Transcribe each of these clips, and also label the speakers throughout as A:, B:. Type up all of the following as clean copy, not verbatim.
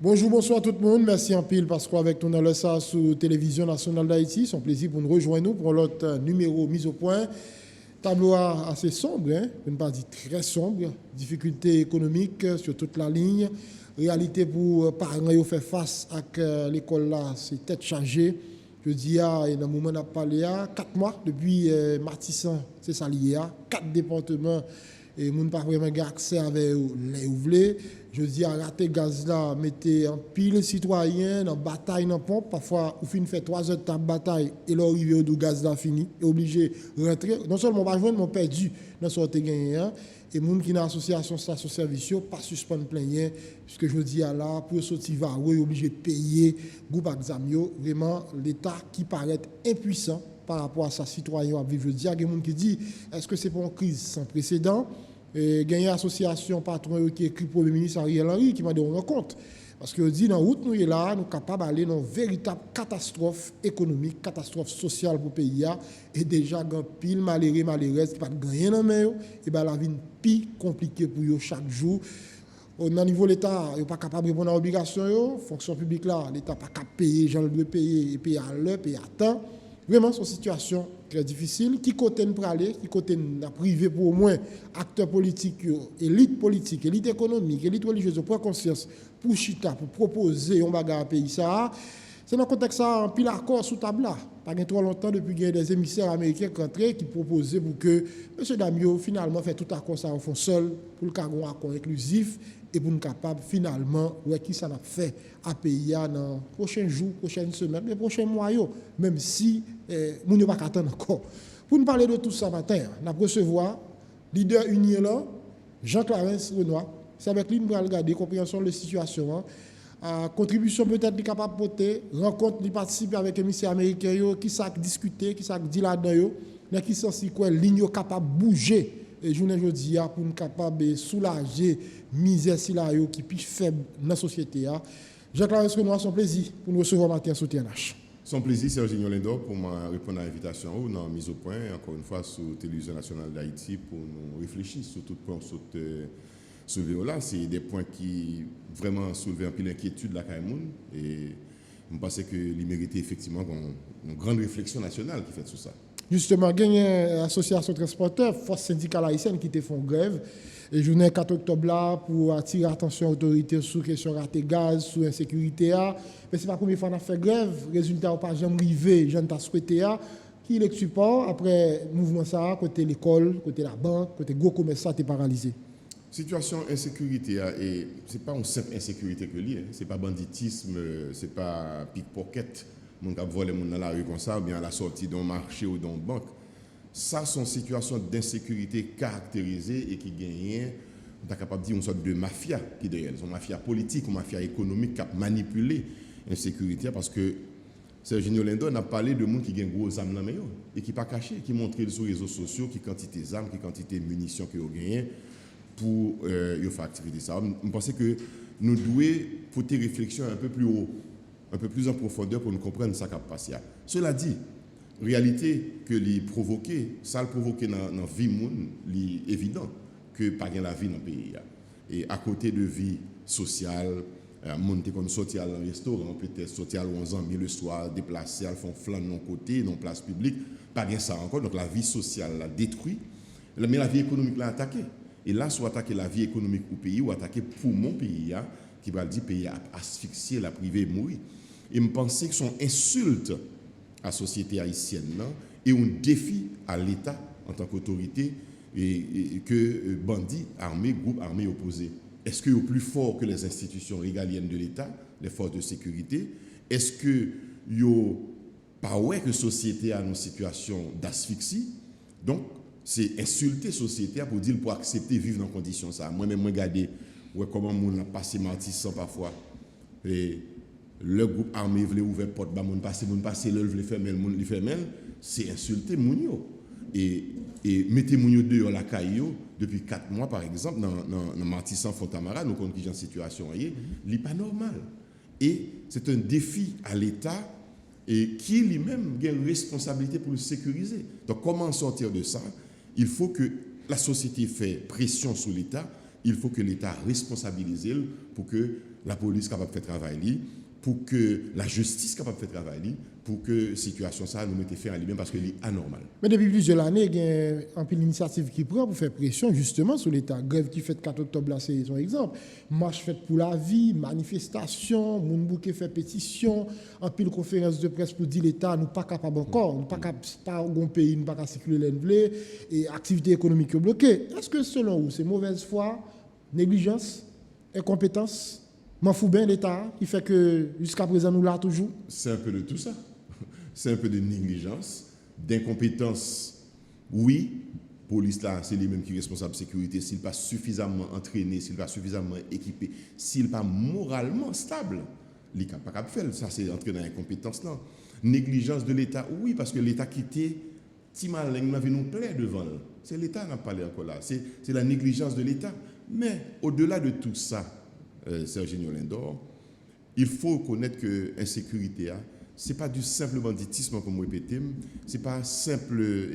A: Bonjour, bonsoir tout le monde. Merci en pile parce qu'avec nous dans le ça sur Télévision nationale d'Haïti, c'est un plaisir pour nous rejoindre pour l'autre numéro mise au point. Tableau assez sombre, pour ne pas dire très sombre. Difficultés économiques sur toute la ligne. Réalité pour parents qui faire face à l'école là, c'est tête chargée. Je dis, dans le moment où on a parlé, 4 mois depuis Martissan, c'est ça lié, 4 départements. Et moun pas vraiment accès avec les ouvriers. Je dis à rater gaz là, mettez en pile citoyen dans bataille dans pompe. Parfois, au fin fait 3 heures de bataille et l'arrivée au gaz là fini. Et obligé de rentrer. Non seulement pas joindre, mais perdu dans sorte gagné. Et moun qui dans l'association station service, pas suspendre plein puisque je dis à là, pour sortir varoué, obligé de payer groupe examio. Vraiment, l'État qui paraît impuissant par rapport à sa citoyen à vivre. Je dis à des gens qui disent, est-ce que c'est pour une crise sans précédent? Il y a une association patron qui écrit pour le ministre Ariel Henry qui m'a donné compte. Parce que dit dans la route, nous sommes là, nous sommes capables d'aller dans une véritable catastrophe économique, catastrophe sociale pour le pays. Et déjà, il y a pile malheureux, malheureuse qui ne peuvent gagner dans main. Et bien la vie est plus compliquée pour eux chaque jour. Au niveau de l'État, il n'est pas capable de répondre à l'obligation. Fonction publique là, l'État n'est pas capable de payer, j'en dois payer, et payer à l'heure, payer à temps. Vraiment, c'est une situation très difficile. Qui côté nous aller, qui côté nous privé pour au moins acteurs politiques, élite politique, élite économique, élite religieuse, pour conscience, pour chita, pour proposer un bagage à pays ça. C'est dans le contexte ça, un pile accord sous table là. Pas trop longtemps depuis qu'il y a des émissaires américains qui proposaient pour que M. Damio finalement fait tout accord ça en fond seul pour le cargon accord inclusif et pour nous capable finalement ouais qui ça n'a fait à pays dans prochains jours, prochaines semaines, les prochains mois même si nous ne pas attendre encore. Pour nous parler de tout ça matin, on a recevoir leader union là, Jean-Clarence Renoir. C'est avec lui que nous allons regarder compréhension de la situation. Contribution peut-être capable de porter, rencontre, de participer avec les émissaires américains, qui savent discuter, qui savent dire là-dedans, qui sont si quoi, ligne capable de bouger. Et je ne dis pas pour nous capable de soulager misère si là qui est plus faible dans la société. Jacques-Claude Renoir, son plaisir pour nous recevoir matin sur TNH.
B: Son plaisir, Serge Lindor, pour répondre à l'invitation ou dans mise au point, encore une fois, sur Télévision nationale d'Haïti, pour nous réfléchir sur tout point soulevé là. C'est des points qui vraiment soulèvent un peu l'inquiétude de la Caïmoun. Et je pense qu'il méritait effectivement une grande réflexion nationale qui fait tout ça.
A: Justement, il y a une association de transporteurs, force syndicale haïtienne qui te font grève. Et je journée 4 octobre là pour attirer l'attention des autorités sur la question raté gaz, sur l'insécurité. Mais ce n'est pas la première fois qu'on a fait grève. Résultat, on n'a pas jamais arrivé, je ne souhaité. Qui est le support après le mouvement ça, côté l'école, côté la banque, côté gros commerce, ça a paralysé.
B: Situation insécurité, et ce n'est pas une simple insécurité que lié. Ce n'est pas banditisme, ce n'est pas pickpocket. Mon cap voler dans la rue comme ça, ou bien à la sortie d'un marché ou d'une banque. Ça, sont situations d'insécurité caractérisées et qui gagnent, on est capable de dire une sorte de mafia qui derrière. Une mafia politique, une mafia économique qui a manipulé l'insécurité parce que Serge Lindor a parlé de gens qui ont gros armes dans et qui ne pas caché, qui montrent sur les réseaux sociaux qui quantité d'armes, qui quantité de munitions qu'ils ont gagnées pour faire activité ça. Je pense que nous devons porter réflexion un peu plus haut, un peu plus en profondeur pour nous comprendre ce qui a passé. Cela dit, réalité que les provoquer, ça le provoquer dans la vie monde, c'est évident que pas gain la vie dans le pays. Et à côté de vie sociale, monter comme sortir à un restaurant, peut-être sortir à 11 ans, le soir, déplacer, à font flan de non côté, dans place publique, pas gain ça encore. Donc la vie sociale la détruit, mais la vie économique l'a attaquée. Et là, soit attaquer la vie économique au pays ou attaquer pour mon pays, qui va dire pays à asphyxier, la privée, mourir. Et me penser que son insulte à la société haïtienne et un défi à l'État en tant qu'autorité et que bandits armés, groupes armés opposés. Est-ce qu'ils sont plus forts que les institutions régaliennes de l'État, les forces de sécurité? Est-ce que yo pas ouais que la société a une situation d'asphyxie? Donc, c'est insulter la société pour dire pour accepter vivre dans des conditions ça. Moi-même, regarder comment on a passé Martissan parfois. Et le groupe armé voulait ouvrir la porte, mon passé, le voulait fermer, c'est insulter Mounio. Et mettez Mounio dehors la caillou depuis 4 mois, par exemple, dans Martissan Fontamara, nous connaissons en situation, n'est pas normal. Et c'est un défi à l'État et qui lui-même a une responsabilité pour le sécuriser. Donc, comment sortir de ça? Il faut que la société fait pression sur l'État, il faut que l'État responsabilise pour que la police capable de faire travail li, pour que la justice capable de faire travail li, pour que la situation ça nous mette fin à lui-même parce que c'est anormal.
A: Mais depuis plusieurs années, il y a un peu l'initiative qui prend pour faire pression justement sur l'État. Grève qui fait 4 octobre, là, c'est son exemple. Marche faite pour la vie, manifestation, moun bouquet fait pétition, un pile conférence de presse pour dire l'État nous pas capable encore, nous pas capable pas un pays, nous pas capable circuler l'envelé et activité économique bloquée. Est-ce que selon vous, c'est mauvaise foi, négligence, incompétence, m'en fout bien l'État qui fait que jusqu'à présent nous là toujours?
B: C'est un peu de tout ça. C'est un peu de négligence, d'incompétence. Oui, police là, c'est les mêmes qui sont responsables de sécurité. S'il n'est pas suffisamment entraîné, s'il n'est pas suffisamment équipé, s'il n'est pas moralement stable, il n'est pas capable de faire. Ça, c'est entrer dans l'incompétence là. Négligence de l'État, oui, parce que l'État quitté, Timaleng nous plaît devant. C'est l'État qui n'a pas parlé encore là. C'est la négligence de l'État. Mais au-delà de tout ça, Serginho Lindor, il faut reconnaître que l'insécurité, ce n'est pas du simple banditisme, comme vous répétez, ce n'est pas simple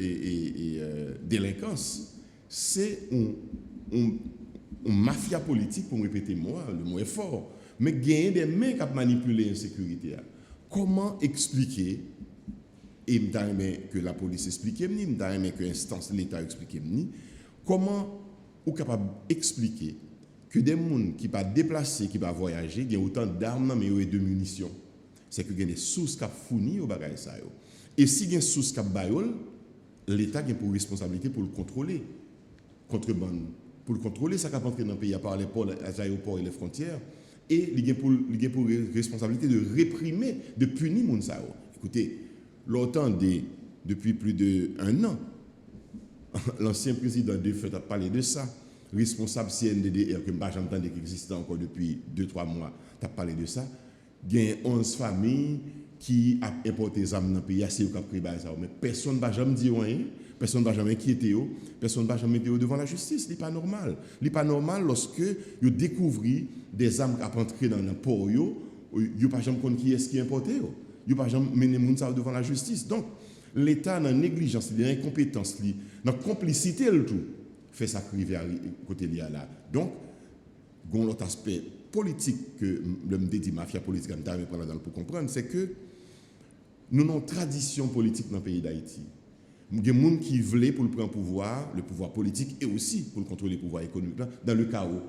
B: délinquance, c'est une mafia politique, pour me répéter moi, le mot est fort, mais gagner des mains qui manipulent l'insécurité. Comment expliquer, et je que la police explique, je que l'instance de l'État explique, comment vous êtes capable d'expliquer que des gens qui ne sont pas déplacés, qui ne sont pas voyager, il y a autant d'armes mais et de munitions. C'est que il y a des sources qui sont fournies au bagage ça. Et si il y a des sources qui sont l'État a pour responsabilité pour le contrôler. Contrebande. Pour le contrôler, ça va entrer dans le pays par les aéroports et les frontières. Et il y a pour responsabilité de réprimer, de punir les gens. Écoutez, l'OTAN, depuis plus d'1 an, l'ancien président de FED a parlé de ça. Responsable CNDDR, que je n'ai entendu qui existe encore depuis 2-3 mois, tu as parlé de ça. Il y a 11 familles qui ont importé des armes dans le pays, c'est eux qui ont pris ça. Mais personne ne va jamais dire rien, personne ne va jamais inquiéter, personne ne va jamais mettre devant la justice. Ce n'est pas normal. Ce n'est pas normal lorsque vous découvrez des armes qui sont entrées dans le port, vous ne pas jamais connaître qui est-ce qui est importé. Vous ne pas jamais mener les gens devant la justice. Donc, l'État, dans la négligence, dans l'incompétence, dans la complicité, le tout, fait ça arriver à côté de là. Donc, il y a un autre aspect politique que je me dis mafia politique pour comprendre, c'est que nous avons une tradition politique dans le pays d'Haïti. Il y a des gens qui veulent pour prendre le pouvoir politique et aussi pour contrôler le pouvoir économique dans le chaos.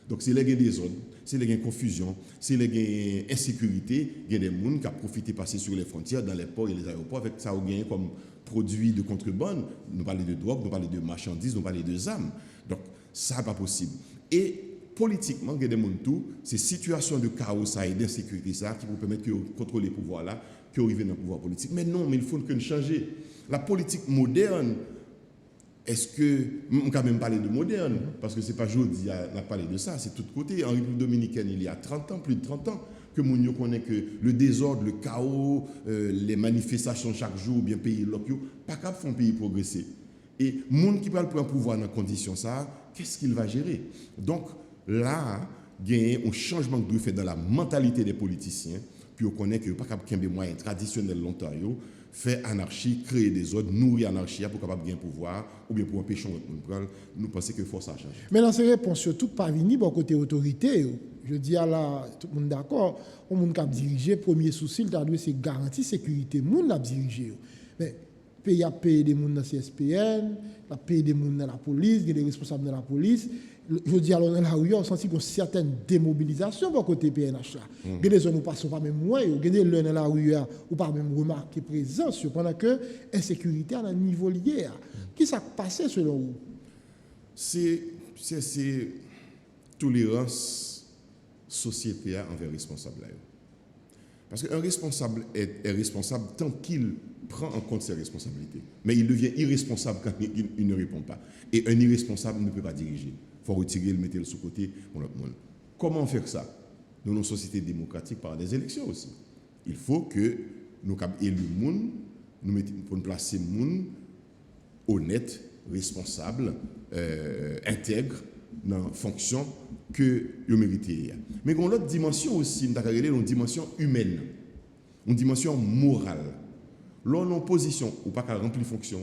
B: Donc, s'il y a des désordres, s'il y a des confusions, s'il y a des insécurités, il y a des gens qui ont profité de passer sur les frontières, dans les ports et les aéroports, avec ça, on gagne comme produits de contrebande. Nous parlons de drogue, nous parlons de marchandises, nous parlons de armes. Donc, ça n'est pas possible. Et politiquement, il y a des gens tout, ces situations de chaos et d'insécurité ça, qui vous permettent de contrôler le pouvoir là, qui arrivent dans le pouvoir politique. Mais non, mais il faut que nous changions. La politique moderne, est-ce que, on peut même parler de moderne, parce que ce n'est pas aujourd'hui qu'on a parlé de ça, c'est tout côté. En République dominicaine, il y a 30 ans, plus de 30 ans, que nous connaissons que le désordre, le chaos, les manifestations chaque jour, ou bien pays locaux, pas capable de faire un pays progresser. Et les gens qui prennent le pouvoir dans ces conditions, qu'est-ce qu'il va gérer? Donc là, il y a un changement que doit faire dans la mentalité des politiciens, puis on connaît que pas capable de des moyens traditionnels longtemps, faire anarchie, créer des ordres, nourrir l'anarchie pour capable gagner pouvoir ou bien pour empêcher nous penser que faut ça changer.
A: Mais dans ces réponses, surtout pas venir bon côté autorité. Je dis à la tout le monde d'accord, on monde qui a dirigé premier souci, c'est garantir sécurité monde l'a dirigé. Mais pays a payé des gens dans CSPN, a payé des gens dans la police, des responsables de la police. Je dis alors dans la rue, on senti une certaine démobilisation pour côté PNH là. Il y a des zones où passons pas même moins, il y a des zones dans la rue où pas même remarquer présence pendant que insécurité à un niveau lié. Qui s'est passé selon vous?
B: C'est tolérance société envers responsable. Parce qu'un responsable est responsable tant qu'il prend en compte ses responsabilités. Mais il devient irresponsable quand il ne répond pas. Et un irresponsable ne peut pas diriger. Il faut retirer, le mettre sous côté pour l'autre monde. Comment faire ça? Dans nos sociétés démocratiques, par des élections aussi. Il faut que nous élus le monde, nous mettons pour placer le monde honnête, responsable, intègre dans la fonction que vous méritez. Mais il y a une autre dimension aussi, une dimension humaine, une dimension morale. Là, on est en position, ou pas qu'à remplir fonction,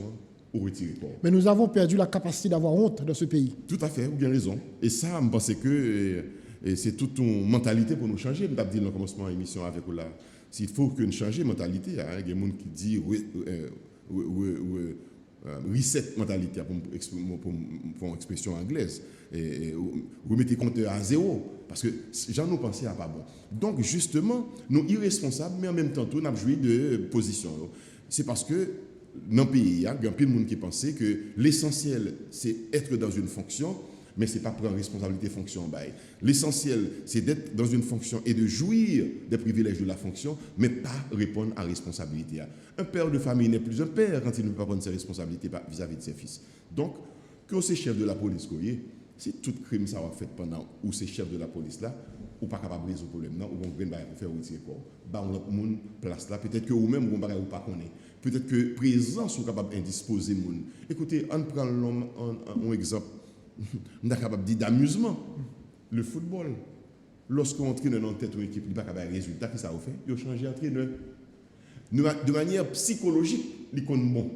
B: ou retirer.
A: Mais nous avons perdu la capacité d'avoir honte dans ce pays.
B: Tout à fait, vous avez raison. Et ça, je pense que Et c'est toute une mentalité pour nous changer. Je dit dans le commencement de l'émission avec vous là. S'il faut que nous changions la mentalité, il y a des gens qui disent reset mentalité pour une expression anglaise. Vous mettez compteur à zéro parce que j'en ai pensé à pas bon. Donc justement, nous irresponsables, mais en même temps, nous avons joué de position. C'est parce que dans le pays, il y a plein de monde qui pensait que l'essentiel, c'est être dans une fonction, mais ce n'est pas prendre responsabilité fonction. L'essentiel, c'est d'être dans une fonction et de jouir des privilèges de la fonction, mais pas répondre à la responsabilité. Un père de famille n'est plus un père quand il ne peut pas prendre ses responsabilités vis-à-vis de ses fils. Donc, que c'est chef de la police, si tout crime ça va fait pendant ou c'est chef de la police là, ou pas capable de résoudre le problème, ou on va faire retirer corps, on monde place là, peut-être que vous-même, vous ne pas connaître. Peut-être que présence, vous capable d'indisposer monde. Écoutez, on prend un exemple. On est capable de dire d'amusement. Le football. Lorsqu'on entraîne dans tête d'une équipe, il n'y a pas de résultat, qu'est-ce que ça fait? Il a changé d'entraîneur. De manière psychologique, il est bon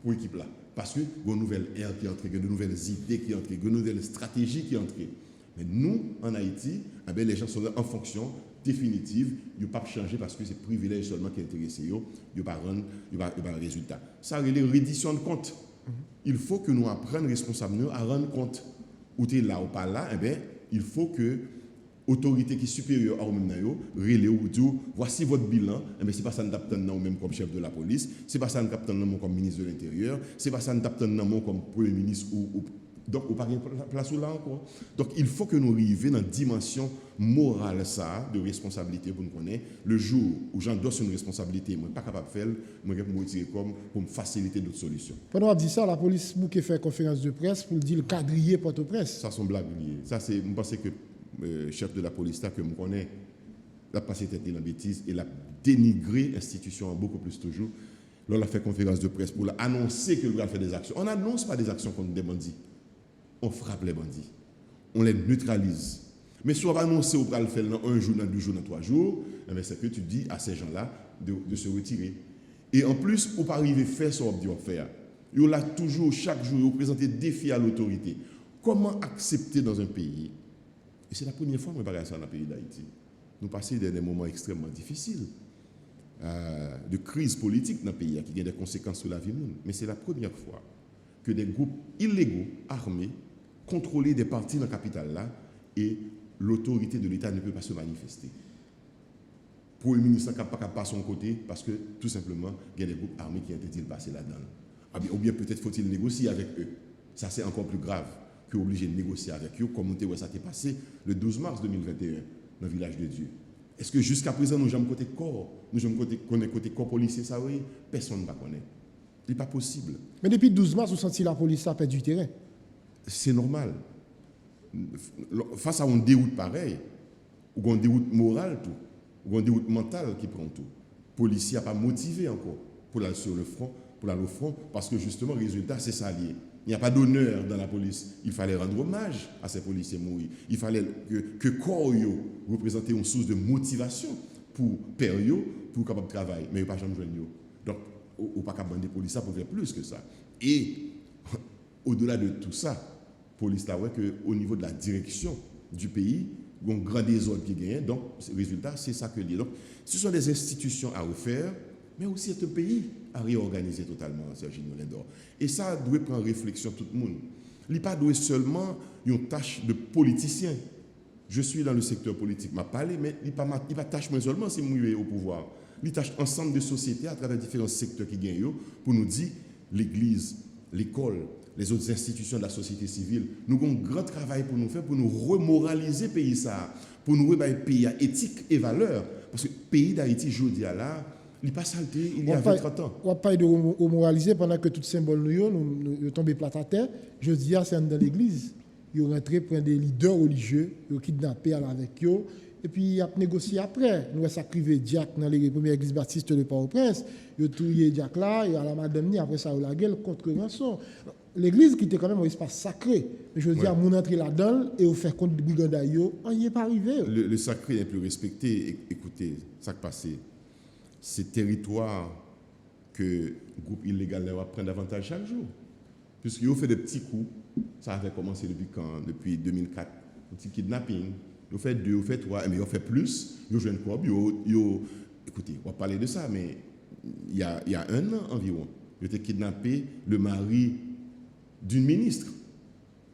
B: pour l'équipe là. Parce que il y a de nouvelles airs qui entrent, il y a de nouvelles idées qui entrent, il y a de nouvelles stratégies qui entrent. Mais nous, en Haïti, les gens sont en fonction définitive, ils ne peuvent pas changer parce que c'est privilège seulement qui intéresse, ils ne peuvent pas de résultat. Ça, c'est la reddition de compte. Il faut que nous apprenions responsables à rendre compte où tu es là ou pas là, il faut que l'autorité qui est supérieure à nous, relais ou dit, voici votre bilan, ce n'est pas ça que nous même comme chef de la police, ce n'est pas ça que nous comme ministre de l'Intérieur, ce n'est pas ça que nous comme Premier ministre ou donc, on n'a pas de place là encore. Donc, il faut que nous arrivions dans une dimension morale ça, de responsabilité pour nous connaître. Le jour où j'endosse une responsabilité, je ne suis pas capable de faire, je vais me retirer comme pour me faciliter d'autres solutions.
A: Pendant qu'on dit ça, la police qui fait conférence de presse pour dire le quadriller Port-au-Prince.
B: Ça, c'est une blague. Ça, c'est, je pense que le chef de la police, là, que je connais, l'a passé tête dans la bêtise et l'a dénigré l'institution beaucoup plus toujours. Là, on a fait conférence de presse pour annoncer qu'il va faire des actions. On n'annonce pas des actions contre des bandits. On frappe les bandits, on les neutralise. Mais si on va annoncer ou va le faire dans un jour, dans 2 jours, dans 3 jours, c'est que tu dis à ces gens-là de se retirer. Et en plus, on ne peut pas arriver à faire ce qu'on dit faire. Ils ont toujours, chaque jour, ils présentent des défis à l'autorité. Comment accepter dans un pays, et c'est la première fois que je parle ça dans le pays d'Haïti, nous passons des moments extrêmement difficiles, de crise politique dans le pays, qui a des conséquences sur la vie humaine. Mais c'est la première fois que des groupes illégaux, armés, contrôler des partis dans la capitale là et l'autorité de l'État ne peut pas se manifester. Pour le ministre, il ne peut pas passer son côté parce que tout simplement, il y a des groupes armés qui interdisent de passer là-dedans. Ou bien peut-être faut-il négocier avec eux. Ça, c'est encore plus grave que obligé de négocier avec eux, comme ça s'est passé le 12 mars 2021 dans le village de Dieu. Est-ce que jusqu'à présent, nous avons côté corps, nous avons côté corps policier, ça oui, personne ne va connaître. Ce n'est pas possible.
A: Mais depuis le 12 mars, vous sentez la police a perdu du terrain.
B: C'est normal. Face à un déroute pareil, ou un déroute moral, tout, ou un déroute mental qui prend tout, le policier n'a pas motivé encore pour aller sur le front, parce que justement, le résultat, c'est ça lié. Il n'y a pas d'honneur dans la police. Il fallait rendre hommage à ces policiers morts. Il fallait que corps représente une source de motivation pour père pour capable de travailler, mais il n'y a pas jamais joindre. Donc, on ne peut pas capable de policiers pour faire plus que ça. Et au-delà de tout ça, police là ouais que au niveau de la direction du pays, il y a un grand désordre qui gagne. Donc, le résultat, c'est ça que lié. Donc, ce sont des institutions à refaire, mais aussi un pays à réorganiser totalement, Serge Nolendor. Et ça doit prendre réflexion tout le monde. Il n'est pas seulement une tâche de politicien. Je suis dans le secteur politique, je parle, mais il n'est pas tâche moi seulement si je suis au pouvoir. Il tâche ensemble de sociétés à travers différents secteurs qui gagnent pour nous dire l'Église, l'école, les autres institutions de la société civile. Nous avons un grand travail pour nous faire, pour nous remoraliser le pays, pour nous remettre un pays à éthique et valeur. Parce que le pays d'Haïti, je dis là, il n'est pas saleté, il y a 30 ans.
A: On ne parle pas de remoraliser pendant que tout symbole nous tombent plat à terre. Je dis, c'est dans l'église. Ils ont rentré pour des leaders religieux, ils ont kidnappé avec eux. Et puis, ils ont négocié après. Nous avons sacrifié Diac dans les premières églises baptistes de Port-au-Prince. Ils ont tué Diac là, et à la madame, après ça, ils ont la gueule contre rançon. L'église qui était quand même un espace sacré. Mais je veux dire, mon entrée là-dedans et au faire contre les brigands, on n'y est pas arrivé.
B: Le sacré n'est plus respecté. Écoutez, ça qui passe, ces territoires que le groupe illégal va prendre davantage chaque jour. Puisqu'ils ont fait des petits coups, ça avait commencé depuis 2004, un petit kidnapping, Vous faites 2, vous faites 3, mais vous faites plus, vous jouez quoi? Écoutez, on va parler de ça, mais il y a 1 an environ, vous avez kidnappé le mari d'une ministre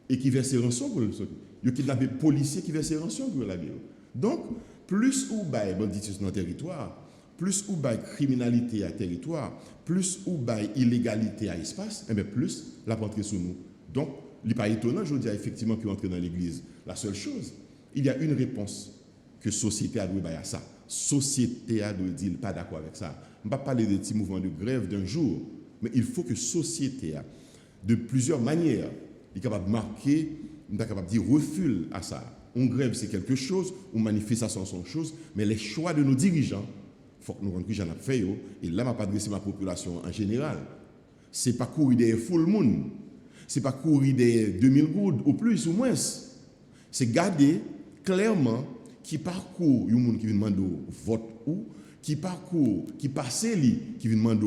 B: et qui versait rançon pour le sortir. Vous avez kidnappé un policier qui versait rançon pour la guerre. Donc, plus ou bail banditisme dans le territoire, plus ou bail criminalité à territoire, plus ou bail illégalité à espace, et bien plus la rentrer sous nous. Donc, il n'est pas étonnant, je dis effectivement, qu'il entre dans l'église. La seule chose, il y a une réponse que la société a dû à ça. La société a dû dire pas d'accord avec ça. Je ne vais pas parler de petits mouvements de grève d'un jour, mais il faut que la société, de plusieurs manières, est capable de marquer, est capable de dire refus à ça. Une grève, c'est quelque chose, une manifestation, c'est une chose, mais les choix de nos dirigeants, il faut que nous comprenions que j'en ai fait, et là, je ne vais pas adresser ma population en général. Ce n'est pas courir des full moon, ce n'est pas courir des 2000 gouttes, ou plus, ou moins. C'est garder clairement qui parcourt, il y a des gens qui viennent demander vote ou, qui parcourt, qui passe, qui viennent demander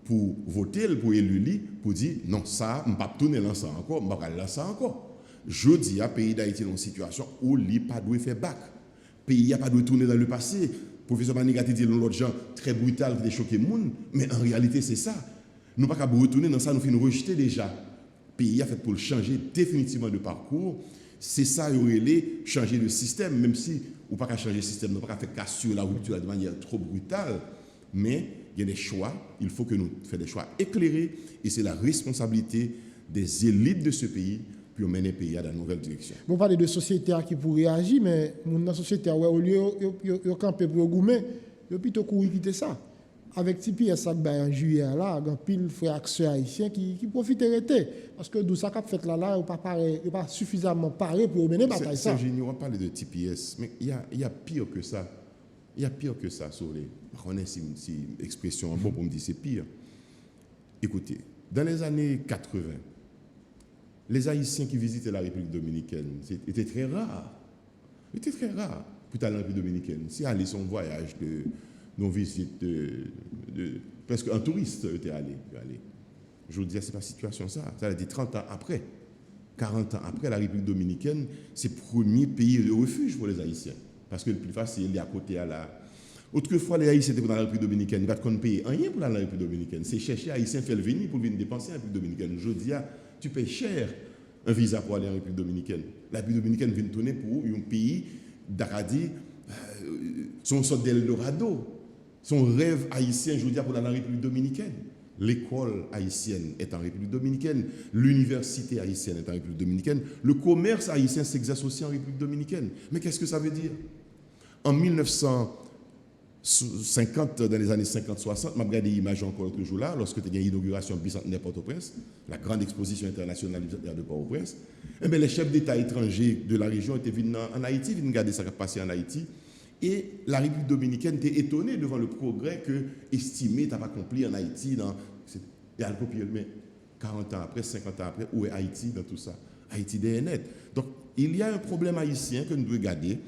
B: pour voter, pour élire, pour dire non, ça, je ne vais pas tourner dans ça encore, je ne vais pas aller dans ça encore. Je dis à pays d'Haïti dans une situation où il n'a pas dû faire bac. Le pays n'a pas dû tourner dans le passé. Le professeur Manigati dit l'autre gens très brutal qui a choqué le monde, mais en réalité c'est ça. Nous ne pouvons pas retourner dans ça, nous finissons rejeter déjà. Le pays a fait pour le changer définitivement de parcours. C'est ça, il aurait changer de système, même si on ne peut pas changer le système, on ne peut pas faire casser la rupture de manière trop brutale, mais il y a des choix, il faut que nous fassions des choix éclairés, et c'est la responsabilité des élites de ce pays pour mener le pays dans une nouvelle direction.
A: Vous parlez de société qui pourrait réagir, mais dans la société, au lieu de camper pour goumer, il faut plutôt courir quitter ça. Avec Tipi et ça en juillet, là, il y a pile frères acteurs haïtiens qui profitent de parce que d'où ça qu'a fait là, il n'est pas suffisamment paré pour mener la bataille.
B: On va parler de TPS, mais il y a pire que ça. Il y a pire que ça, sur les. Je connais si expression bon pour me dire c'est pire. Écoutez, dans les années 80, les Haïtiens qui visitaient la République dominicaine, c'était très rare. C'était très rare pour aller en République dominicaine. Si aller son voyage de visite presque un touriste était allé. Je vous dis, c'est pas situation ça. Ça a dit 30 ans après, 40 ans après, la République dominicaine, c'est le premier pays de refuge pour les Haïtiens. Parce que le plus facile, il est à côté à la. Autrefois, les Haïtiens étaient dans la République dominicaine, ils ne vont pas payer rien pour aller dans la République dominicaine. C'est chercher Haïtiens faire venir pour venir dépenser en République dominicaine. Je dis, tu payes cher un visa pour aller en République dominicaine. La République dominicaine vient tourner pour un pays d'Aradi, son sorte d'Eldorado, son rêve haïtien, je veux dire, pour aller en République dominicaine. L'école haïtienne est en République dominicaine, l'université haïtienne est en République dominicaine, le commerce haïtien s'exerce aussi en République dominicaine. Mais qu'est-ce que ça veut dire? En 1950, dans les années 50-60, je regardé l'image encore l'autre jour là, lorsque tu as eu l'inauguration bicentenaire Port-au-Prince, la grande exposition internationale de Port-au-Prince, eh bien, les chefs d'État étrangers de la région étaient venus en Haïti, venus regarder ce qui a passé en Haïti. Et la République dominicaine était étonnée devant le progrès que estimé n'a pas accompli en Haïti. Et elle copie, mais 40 ans après, 50 ans après, où est Haïti dans tout ça? Haïti est net. Donc, il y a un problème haïtien que nous devons garder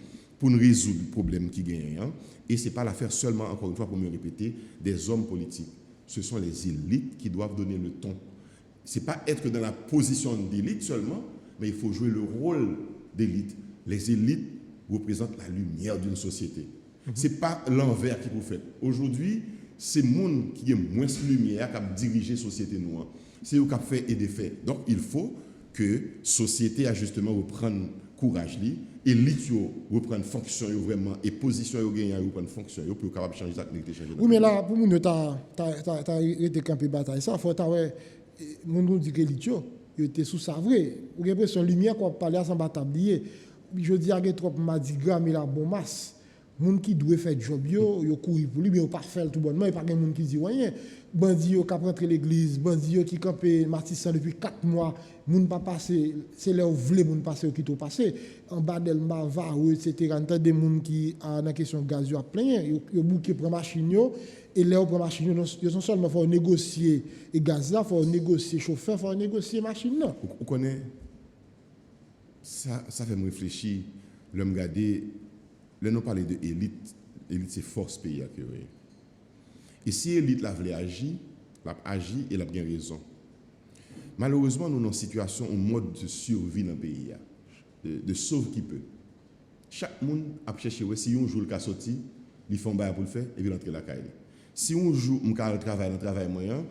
B: pour nous résoudre le problème qui gagne. Hein? Et ce n'est pas l'affaire seulement, encore une fois, pour me répéter, des hommes politiques. Ce sont les élites qui doivent donner le ton. Ce n'est pas être dans la position d'élite seulement, mais il faut jouer le rôle d'élite. Les élites représente la lumière d'une société. Ce n'est pas l'envers qui vous fait. Aujourd'hui, c'est le monde qui a moins de lumière qui a dirigé la société noire. C'est eux qui ont fait et des faits. Donc, il faut que la société a justement reprendre courage, élite reprendre fonction vraiment, et position reprendre fonction pour être capable de changer ça.
A: Oui, mais là, pour nous, tu as été campé bataille. Ça, il faut que nous dit que l'élite était sous sa vraie. Vous avez l'impression lumière qu'on parlait à son batablier. Je dis qu'il y a trop madigram et la bonne masse. Les gens qui doivent faire le job, ils courent pour lui, mais ils ne pas faire tout bonnement. Il n'y a pas de gens qui disent rien. Bandits qui rentrent l'église, bandits qui campent Martissan depuis 4 mois, les gens pas passer, c'est là où vous voulez passer qui sont passés. En bas d'Elma, Varou, etc. Il y a des gens qui, dans la question de gaz, à plein, ils bouquent pour la machine, et là, pour la machine, ils sont seulement faut négocier et gaz là, il faut négocier chauffeur, il faut négocier machine.
B: Vous connaissez? Ça fait me réfléchir. L'homme gardé, là, nous parlons de élite. Élite, c'est force pays. Et si l'élite voulait agir, elle a agi et elle a bien raison. Malheureusement, nous sommes dans une situation, un mode de survie dans le pays, de sauve qui peut. Chaque monde a cherché si un jour le cas sorti, ils font bail pour le faire et puis rentrer la caille. Si un jour on travaille dans travail moyen,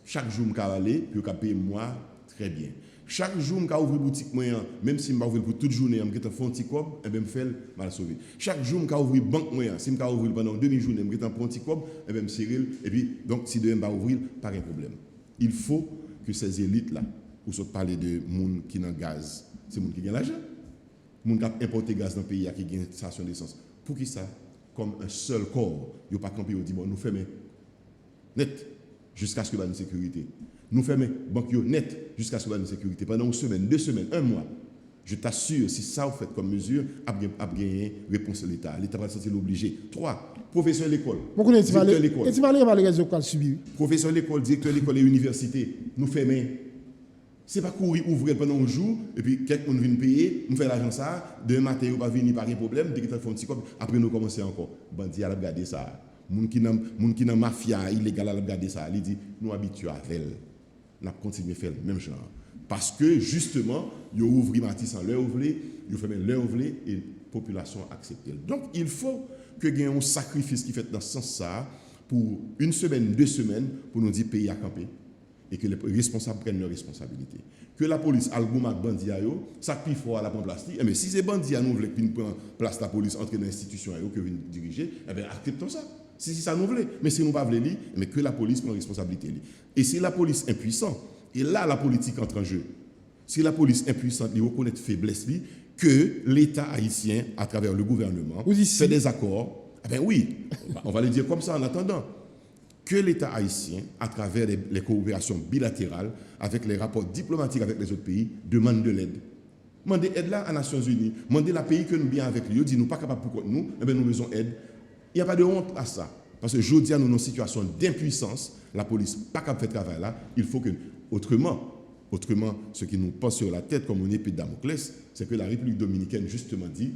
B: chaque jour on aller puis on payer moi très bien. Chaque jour on ouvrir boutique moyen, même si on ouvrir pour toute journée, on get un fond petit cob et ben me faire mal sauver. Chaque jour on ouvrir banque moyen, si on ouvrir pendant demi-journée, on get un petit cob et ben me Cyril et puis donc si demain va ouvrir pas de problème. Il faut que ces élites là, ou soit parler de monde qui dans gaz, c'est monde qui gagne l'argent. Moun qui importe gaz dans le pays qui gagne station d'essence. Pour qui ça? Comme un seul corps, il n'y a pas campé, on dit bon, nous fermons net jusqu'à ce que nous sécurité. Nous fermons banque net jusqu'à ce que nous sécurité. Pendant une semaine, 2 semaines, 1 mois. Je t'assure, si ça vous fait comme mesure, a gagné réponse de l'État. L'État va se sentir obligé. 3. Professeur de l'école. Directeur de l'école. Professeur de l'école, directeur de l'école et université. Nous fermons. Ce n'est pas courir ouvrir pendant un jour, et puis quelqu'un vient payer, nous fait l'argent ça, demain matin, on va venir par un problème, dès que tu fais un petit cop, après nous commençons encore. Bandi à regarder ça. Moun qui n'a mafia illégal à regarder ça, il dit, nous habitués à elle. Nous continuons à faire le même genre. Parce que justement, ils ouvrent Matisse en leur ouvrier, ils ferment leur ouvrier et la population accepte. Donc il faut que y ait un sacrifice qui fait dans ce sens-là pour 1 semaine, 2 semaines, pour nous dire pays à camper. Et que les responsables prennent leurs responsabilités. Que la police a le goût de bandit, ça plus fort à la place. Mais si ces bandits nous veulent prendre place la police entre les institutions que vous dirigez, eh bien acceptons ça. Si ça nous veut, mais si nous ne voulons pas, mais que la police prenne responsabilité. Et si la police est impuissante, et là la politique entre en jeu. Si la police est impuissante, il reconnaît faiblesse, que l'État haïtien, à travers le gouvernement, fait des accords, eh bien oui, on va le dire comme ça en attendant. Que l'État haïtien, à travers les coopérations bilatérales, avec les rapports diplomatiques avec les autres pays, demande de l'aide. Demandez aide là aux Nations Unies, demandez la pays que nous bien avec lui, dit nous pas capables pour nous, eh bien nous besoin d'aide. Il n'y a pas de honte à ça. Parce que je dis à nous, dans une situation d'impuissance, la police pas capable de faire travail là, il faut que, autrement, ce qui nous passe sur la tête comme une épée de Damoclès, c'est que la République dominicaine justement dit,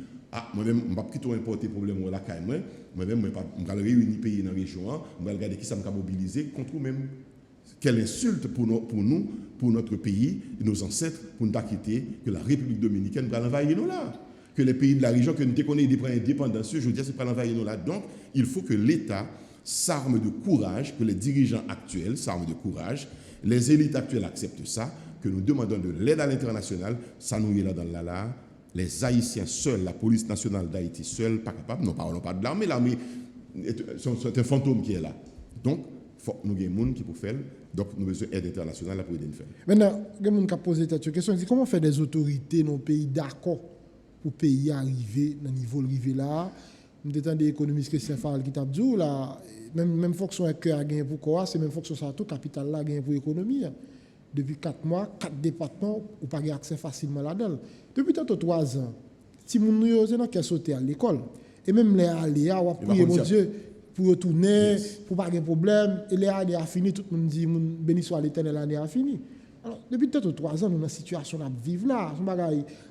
B: moi-même, je ne vais pas plutôt importer problème à la caille, moi-même, je vais réunir pays dans la région, je vais regarder qui ça m'a mobilisé contre nous-mêmes. Quelle insulte pour nous, pour notre pays, et nos ancêtres, pour nous quitter, que la République dominicaine va envahir nous là. Que les pays de la région, que nous connaissons des points indépendants, je veux dire, c'est pas envahir nous là. Donc, il faut que l'État s'arme de courage, que les dirigeants actuels s'arment de courage, les élites actuelles acceptent ça, que nous demandons de l'aide à l'international, ça nous est là dans la les Haïtiens seuls, la police nationale d'Haïti seule, pas capable, non parlons pas de l'armée, l'armée c'est un fantôme qui est là. Donc, faut nous avons des gens qui peuvent faire, donc nous avons besoin d'aide internationale pour aider nous faire.
A: Maintenant, il y a des gens qui posent cette question, comment faire des autorités dans le pays d'accord pour le pays arriver dans le niveau arrivé là? Nous avons des économistes Christian Fall qui t'a dit là, même fonction que a gagné pour quoi, c'est même fonction ça tout capital là gagné pour l'économie. Depuis 4 mois, 4 départements, ou pas accès facilement là-dedans. Depuis tantôt 3 ans, si mon nous c'est dans qui sauté à l'école et même les aléas, on prier mon Dieu pour retourner, pour pas de problème, et les aléas a fini, tout le monde dit béni soit l'Éternel, l'année a fini. Alors depuis tantôt 3 ans, nous dans une situation à vivre là,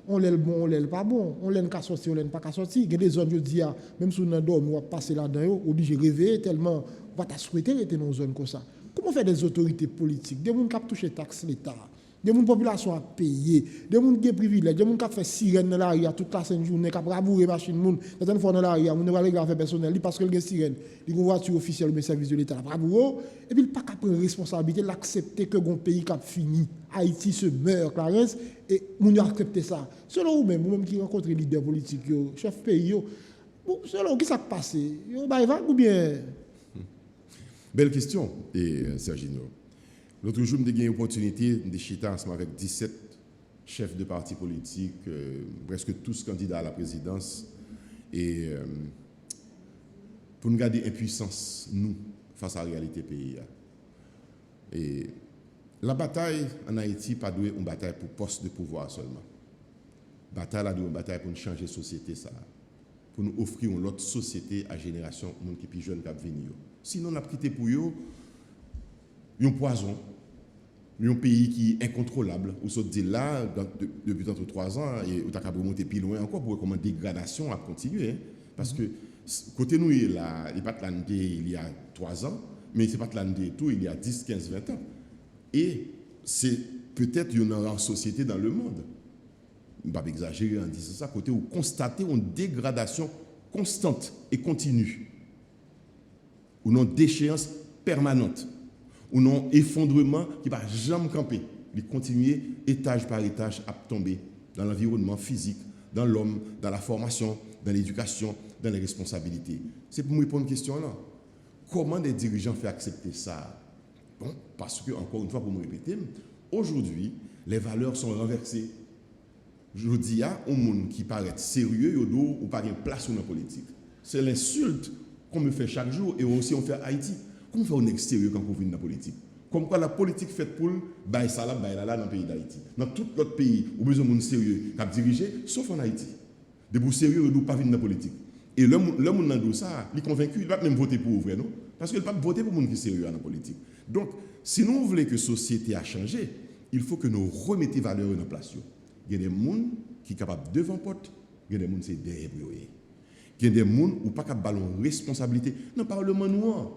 A: on l'aile bon, on l'aile pas bon, on l'aile qu'à sortir, on l'aile pas qu'à sortir. Il y a des zones je dis même si on a dormi, on va passer là-dedans, on dit j'ai rêvé tellement on va ta souhaiter être dans une zone comme ça. Comment faire des autorités politiques, des gens qui ont touché taxe l'État, des gens population à payer, des gens qui ont privilèges, des gens qui ont fait sirène dans la rue toute la journée, qui ont raboué machine moun, certaines fois dans la rue, on ne va pas faire personnel parce que le sirène, il y a une voiture officielle du service de l'État, raboué et puis il pas prendre responsabilité, l'accepter que un pays qui a fini, Haïti se meurt, Clarence et moun a accepté ça. Selon vous-même qui rencontrez les leaders politiques, chef pays, selon qui ça passe, yo ba ou bien.
B: Belle question, Sergino. L'autre jour, j'ai eu l'opportunité de chiter ensemble avec 17 chefs de partis politiques, presque tous candidats à la présidence, et pour nous garder impuissance, nous, face à la réalité pays. Et la bataille en Haïti, pas doué une bataille pour poste de pouvoir seulement. La bataille là, une bataille pour nous changer la société, ça, pour nous offrir une autre société à génération, monde qui est plus jeune qui venir. Sinon, on a quitté pour eux un poison, un pays qui est incontrôlable. Ou se dit là, depuis 3 ans, et on a monter plus loin encore pour comment la dégradation a continué. Parce que côté nous, il n'y a pas de l'année il y a 3 ans, mais ce n'est pas de l'année tout, il y a 10, 15, 20 ans. Et c'est peut-être une rare société dans le monde. ne vais pas exagérer en disant ça, côté où constater une dégradation constante et continue, ou non déchéance permanente, ou non effondrement qui ne va jamais camper, il continue étage par étage à tomber dans l'environnement physique, dans l'homme, dans la formation, dans l'éducation, dans les responsabilités. C'est pour me répondre à une question là. Comment des dirigeants font accepter ça? Bon, parce que, encore une fois, pour me répéter, aujourd'hui, les valeurs sont renversées. Je dis à un monde qui paraît sérieux ou pas une place dans la politique. C'est l'insulte qu'on me fait chaque jour et aussi on fait Haïti. Comment on fait un extérieur quand on vient dans la politique? Comme quoi la politique faite pour bail ça là, bail là dans le pays d'Haïti. Dans tout l'autre pays, où besoin de monde sérieux qui a dirigé, sauf en Haïti. Des bouts sérieux, ils ne pas venir dans la politique. Et le monde dans ça, il est convaincu, il va même voter pour ouvrir, non? Parce qu'il ne va pas voter pour les gens qui sont sérieux dans la politique. Donc, si nous voulons que la société a changé, il faut que nous remettions valeurs en place. Il y a des gens qui sont capables de devant porte, il y a des gens qui sont derrière. Il y a des gens qui ne sont pas capables de responsabilité dans le Parlement noir.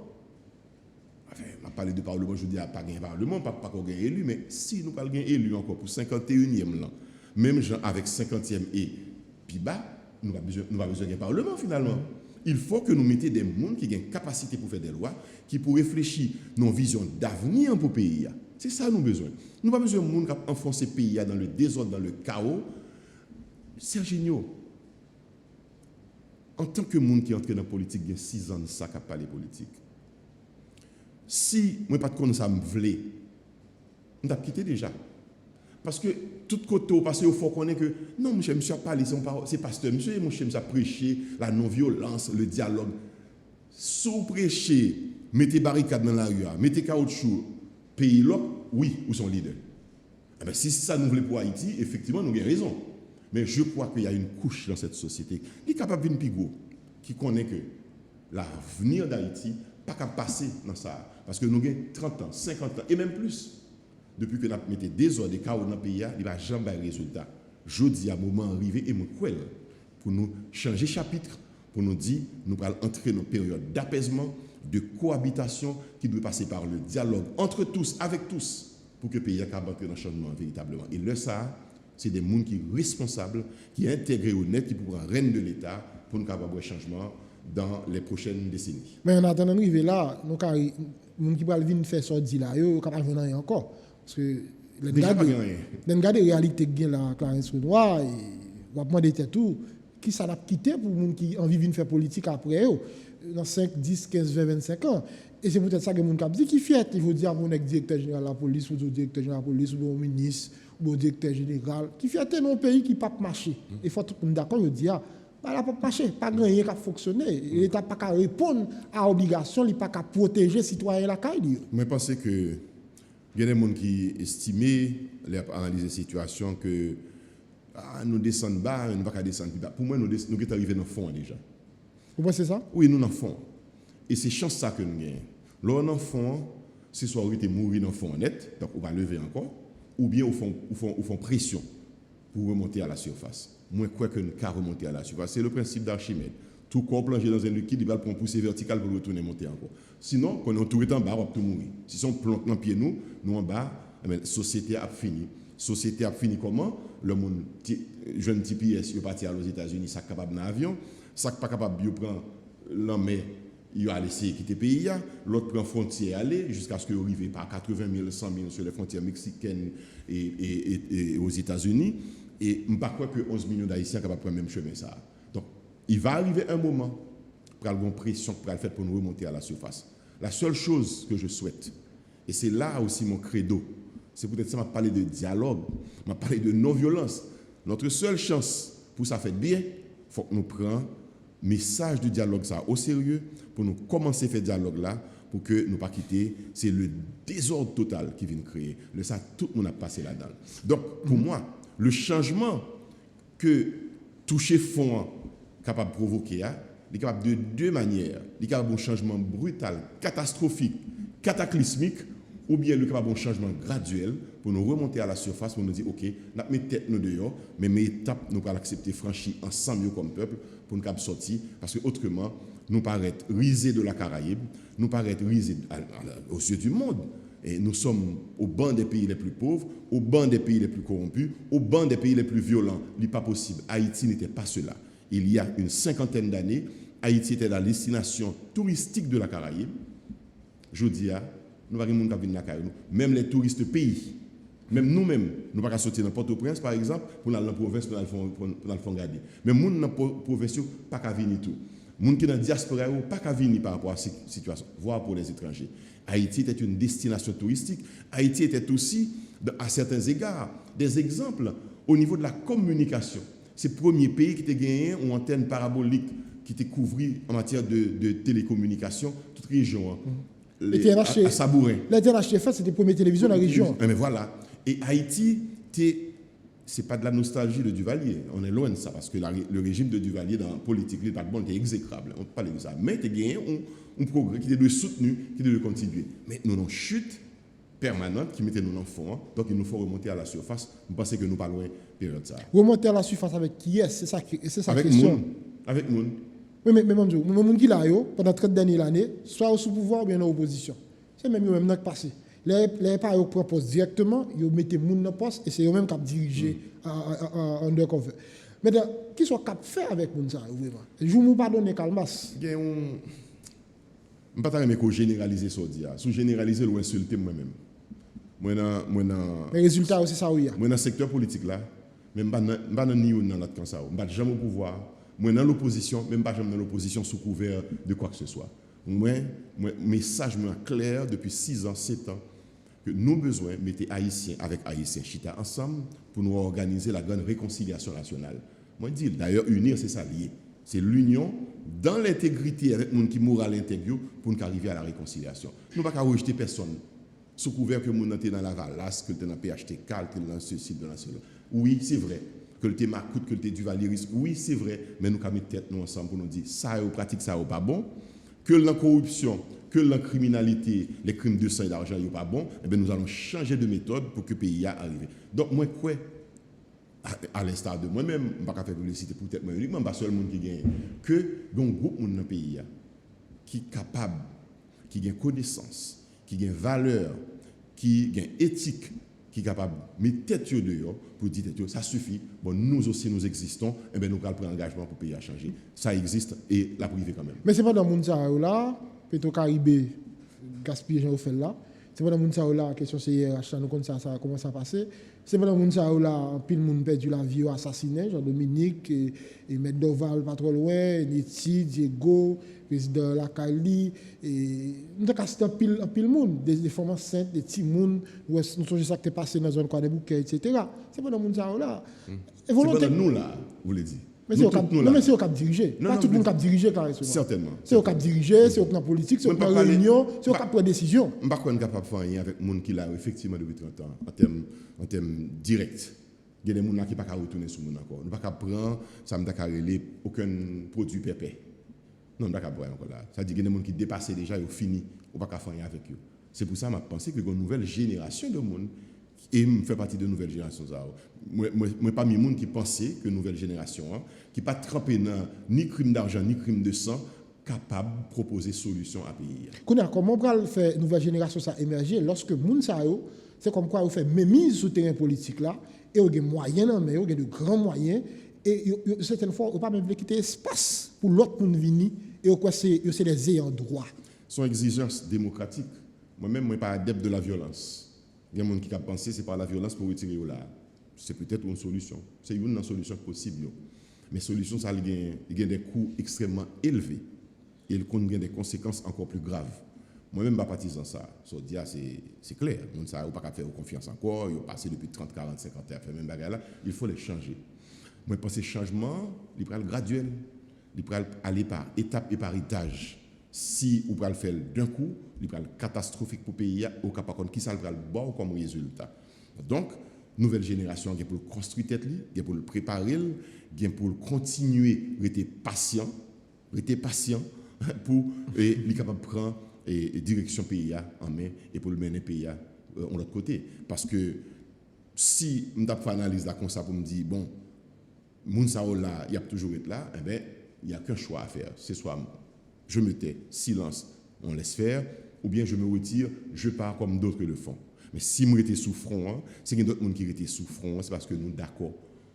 B: Enfin, on parle de Parlement, je dis pas gagner Parlement, pas gagner élu, mais si nous pas gagner élu encore pour 51e là, même avec 50e et puis bas, nous n'avons pas besoin d'un Parlement finalement. Il faut que nous mettions des gens qui ont une capacité pour faire des lois, qui pour réfléchir nos visions d'avenir pour le pays. C'est ça que nous avons besoin. Nous n'avons pas besoin de gens qui ont enfoncé le pays dans le désordre, dans le chaos. C'est génial. En tant que monde qui est entré dans la politique, il y a 6 ans de ça qui a parlé politique. Si moi pas de connaître ça me voulait, on t'a quitté déjà. Parce que tout côté, parce qu'il faut connaître que non, monsieur a parlé, c'est pasteur, monsieur a prêché la non-violence, le dialogue. Sous prêcher, mettez barricades dans la rue, mettez caoutchouc, pays là, oui, ou son leader. Eh bien, si ça nous voulait pour Haïti, effectivement, nous avons raison. Mais je crois qu'il y a une couche dans cette société qui est capable d'une pigo, qui connaît que l'avenir d'Haïti pas qu'à passer dans ça. Parce que nous avons 30 ans, 50 ans, et même plus. Depuis que nous avons mis des ordres, des chaos dans le pays, il n'y a jamais de résultat. Je dis à un moment arrivé et me crois pour nous changer chapitre, pour nous dire nous allons entrer dans une période d'apaisement, de cohabitation qui doit passer par le dialogue entre tous, avec tous, pour que le pays puisse entrer dans le changement véritablement. Et là, ça, c'est des gens qui sont responsables, qui sont intégrés au net, qui pourront reine de l'État pour nous avoir un changement dans les prochaines décennies.
A: Mais en attendant d'arriver là, nous avons des gens qui veulent faire sortir là, ils ne peuvent pas venir encore. Parce que les gars de réalité qui la Clarence Renoir, on va demander tout, qui ça l'a quitté pour les gens qui ont envie de faire politique après eux, dans 5, 10, 15, 20, 25 ans. Et c'est peut-être ça que les gens qui disent qui fier, il faut dire que directeur général de la police, ou directeur général de la police, ou ministre, ou directeur général, qui fier dans un pays qui ne peut pas marcher. Il faut tout le monde d'accord, il dit, bah, là, pas marcher, pas rien qui a fonctionné. L'État n'a pas qu'à répondre à l'obligation, il n'a pas qu'à protéger les citoyens de la caille.
B: Je pense que il y a des gens qui estiment, analyser la situation, que nous descendons bas, nous ne pouvons pas descendre plus bas. Pour moi, nous sommes arrivés dans le fond déjà.
A: Vous pensez ça?
B: Oui, nous dans le fond. Et c'est chance ça que nous gagnons. Là, dans le fond, c'est soit on était mourir dans le fond net, donc on va lever encore, ou bien on font pression pour remonter à la surface. Moi, je crois que nous pouvons remonter à la surface. C'est le principe d'Archimède. Tout corps plongé dans un liquide, il va prendre poussée verticale pour retourner monter encore. Sinon, quand on est en bas, on va tout mourir. Si on plante dans pied nous en bas, la société a fini. Société a fini comment? Le monde, jeune petit PS, il est parti aux États-Unis, ça capable dans l'avion, ça pas capable de prendre l'arme, il a laissé quitter le pays, l'autre prend frontière aller jusqu'à ce qu'il arrive par 80 000, 100 000 sur les frontières mexicaines et aux États-Unis. Et je ne crois pas que 11 millions d'Haïtiens sont capables de prendre le même chemin. Ça. Donc, il va arriver un moment pour avoir une pression pour le faire pour nous remonter à la surface. La seule chose que je souhaite, et c'est là aussi mon credo, c'est peut-être ça, m'a parlé de dialogue, m'a parlé de non-violence. Notre seule chance pour ça faire bien, il faut que nous prenions le message du dialogue ça au sérieux, pour nous commencer à faire dialogue là, pour que nous ne pas quitter, c'est le désordre total qui vient créer. Le ça, tout le monde a passé là-dedans. Donc, pour moi, le changement que toucher fond capable de provoquer, il est capable de deux manières. Il est capable d'un changement brutal, catastrophique, cataclysmique, ou bien il est capable d'un changement graduel pour nous remonter à la surface, pour nous dire, OK, nous mettons tête nous dehors, mais mes étapes, nous allons l'accepter, franchir ensemble comme peuple, pour nous sortir, parce que autrement, nous paraître risés de la Caraïbe, nous paraître risés aux yeux du monde. Et nous sommes au banc des pays les plus pauvres, au banc des pays les plus corrompus, au banc des pays les plus violents. Ce n'est pas possible. Haïti n'était pas cela. Il y a une cinquantaine d'années, Haïti était la destination touristique de la Caraïbe. Je dis, nous n'avons pas de monde qui vient dans la Caraïbe. Même les touristes pays, même nous-mêmes, nous ne pouvons pas sortir dans Port-au-Prince, par exemple, pour aller dans la province, pour aller faire regarder. Mais les gens dans la province, pas qu'à venir tout. Les gens qui sont dans la diaspora, pas qu'à venir par rapport à cette situation, voire pour les étrangers. Haïti était une destination touristique. Haïti était aussi, à certains égards, des exemples au niveau de la communication. C'est le premier pays qui a gagné une antenne parabolique qui était couvert en matière de télécommunication, toute région. À Sabourin.
A: La TNHTF, c'était la première télévision de la région.
B: Mais voilà. Et Haïti, c'est pas de la nostalgie de Duvalier. On est loin de ça, parce que le régime de Duvalier dans la politique, il était exécrable. On parle de ça. Mais il y a un progrès qui doit soutenu, qui doit continuer. Mais nous avons une chute permanente qui mettait nous en fond. Donc il nous faut remonter à la surface. Nous pensons que nous pas loin de période ça.
A: Remonter à la surface avec qui est C'est ça
B: avec
A: question.
B: Avec nous.
A: Oui, mais même gens qui là, pendant 30 dernières années, soit au sous-pouvoir ou bien en opposition. C'est même eux-mêmes qui passé. Les parents proposent directement, ils mettent les gens dans le poste et c'est eux-mêmes qui dirigent en undercover. Mais qui sont capables de faire avec les gens, vraiment? Je ne vous pardonne Calmas.
B: Je ne peux pas généraliser ça. Si je généralise, je insulter moi-même.
A: Les résultats aussi, ça oui.
B: Moi, dans le secteur politique, là, je ne suis pas dans l'autre comme ça. Je ne suis jamais au pouvoir. Moi, dans l'opposition, même pas jamais dans l'opposition sous couvert de quoi que ce soit. Moi, message clair depuis 6 ans, 7 ans, que nous avons besoin de mettre Haïtiens avec Haïtiens chita ensemble pour nous organiser la grande réconciliation nationale. Moi, je dis, d'ailleurs, unir, c'est ça lié. C'est l'union dans l'intégrité avec les gens qui mourent à l'intérieur pour nous arriver à la réconciliation. Nous ne pouvons pas rejeter personne. Sous couvert que nous sommes dans la Valasse, que nous sommes dans la PHTK, que nous sommes dans ceci, dans cela. Oui, c'est vrai. Que le thème Macoute, que le thème du Valéris, oui, c'est vrai. Mais nous avons mis tête nous ensemble pour nous dire ça est pratique, ça n'est pas bon. Que la corruption, que la criminalité, les crimes de sang et d'argent n'est pas bon. Eh bien, nous allons changer de méthode pour que le pays arrive. Donc, moi, quoi, à l'instar de moi-même, je ne vais pas faire publicité pour peut-être moi uniquement, pas seul monde qui gagne, que un groupe dans le pays qui est capable, qui a connaissance, qui a valeur, qui a éthique, qui est capable de mettre tête dehors pour dire que ça suffit. Bon, nous aussi, nous existons, et bien nous allons prendre engagement pour le pays à changer. Ça existe et la privé quand même.
A: Mais ce n'est pas dans le monde là, Petro-Caribé, gaspiller Jean fait là. Ce n'est pas dans le monde là, la question c'est hier, nous connaissons ça, comment ça passé. Ce n'est pas dans le monde là, pile le monde perdu la vie ou assassiné, Jean-Dominique, et Maître Doval, pas trop loin, Niti, Diego, président Lacali, et nous avons cassé un pile monde, des femmes enceintes, des petits monde, nous sommes ça qui est passé dans la zone de Bouquet, etc. Ce n'est pas dans le monde là.
B: C'est pas dans nous là, vous le dites.
A: Mais c'est au cap diriger. Pas tout le monde cap diriger carrément.
B: Certainement.
A: C'est au cap diriger, c'est au plan politique, c'est au plan réunion, c'est au cap prendre décision.
B: Je ne suis pas capable de faire rien avec les gens qui l'ont effectivement depuis 30 ans, en termes directs. Il y a des gens qui ne peuvent pas retourner sur nous encore. Nous ne pouvons pas prendre, ça ne peut pas aucun produit pépé. Non, je ne peux pas prendre encore là. Ça dit qu'il y a des gens qui dépassent déjà, ils ont fini, on ne peut pas faire rien avec eux. C'est pour ça que je pense qu'il y a une nouvelle génération de monde. Et je fais partie de la nouvelle génération. Moi, parmi les gens qui pensaient que la nouvelle génération, qui n'est pas trempée dans ni crime d'argent, ni crime de sang, capable de proposer des solutions à pays.
A: Comment on peut faire une nouvelle génération ça émerger lorsque les gens, c'est comme quoi on fait mémise sur le terrain politique là, et on a des moyens, mais on a de grands moyens, et certaines fois, on ne peut pas même quitter l'espace pour l'autre monde venir, et c'est les ayants droit.
B: Son exigence démocratique. Moi-même, je ne suis pas adepte de la violence. Il y a des gens qui pensent que c'est par la violence pour retirer là. C'est peut-être une solution. C'est une solution possible. Mais la solution, ça a des coûts extrêmement élevés. Et il y a des conséquences encore plus graves. Moi-même, je ne suis pas partisan de ça. C'est clair. On ne peut pas faire confiance encore. Ils ont passé depuis 30, 40, 50 ans à faire même bagarre là. Il faut les changer. Moi, je pense que ce changement, il peut être graduel. Il peut aller par étape et par étage. Si vous pouvez le faire d'un coup, il peut être catastrophique pour le pays, au cas par contre, qui ça va le bon comme résultat. Donc, nouvelle génération, il y a pour le construire tête, il y a pour le préparer, il y a pour le continuer, rester patient pour être capable de prendre direction pays en main et pour le mener pays de l'autre côté. Parce que si je fais une analyse là comme ça pour me dire, bon, Mounsao là, il y a toujours été là, eh bien, il n'y a qu'un choix à faire. C'est soit je me tais, silence, on laisse faire, ou bien je me retire, je pars comme d'autres le font. Mais si moi j'étais sous front, hein, c'est qu'il y a d'autres monde qui étaient sous front, c'est parce que nous d'accord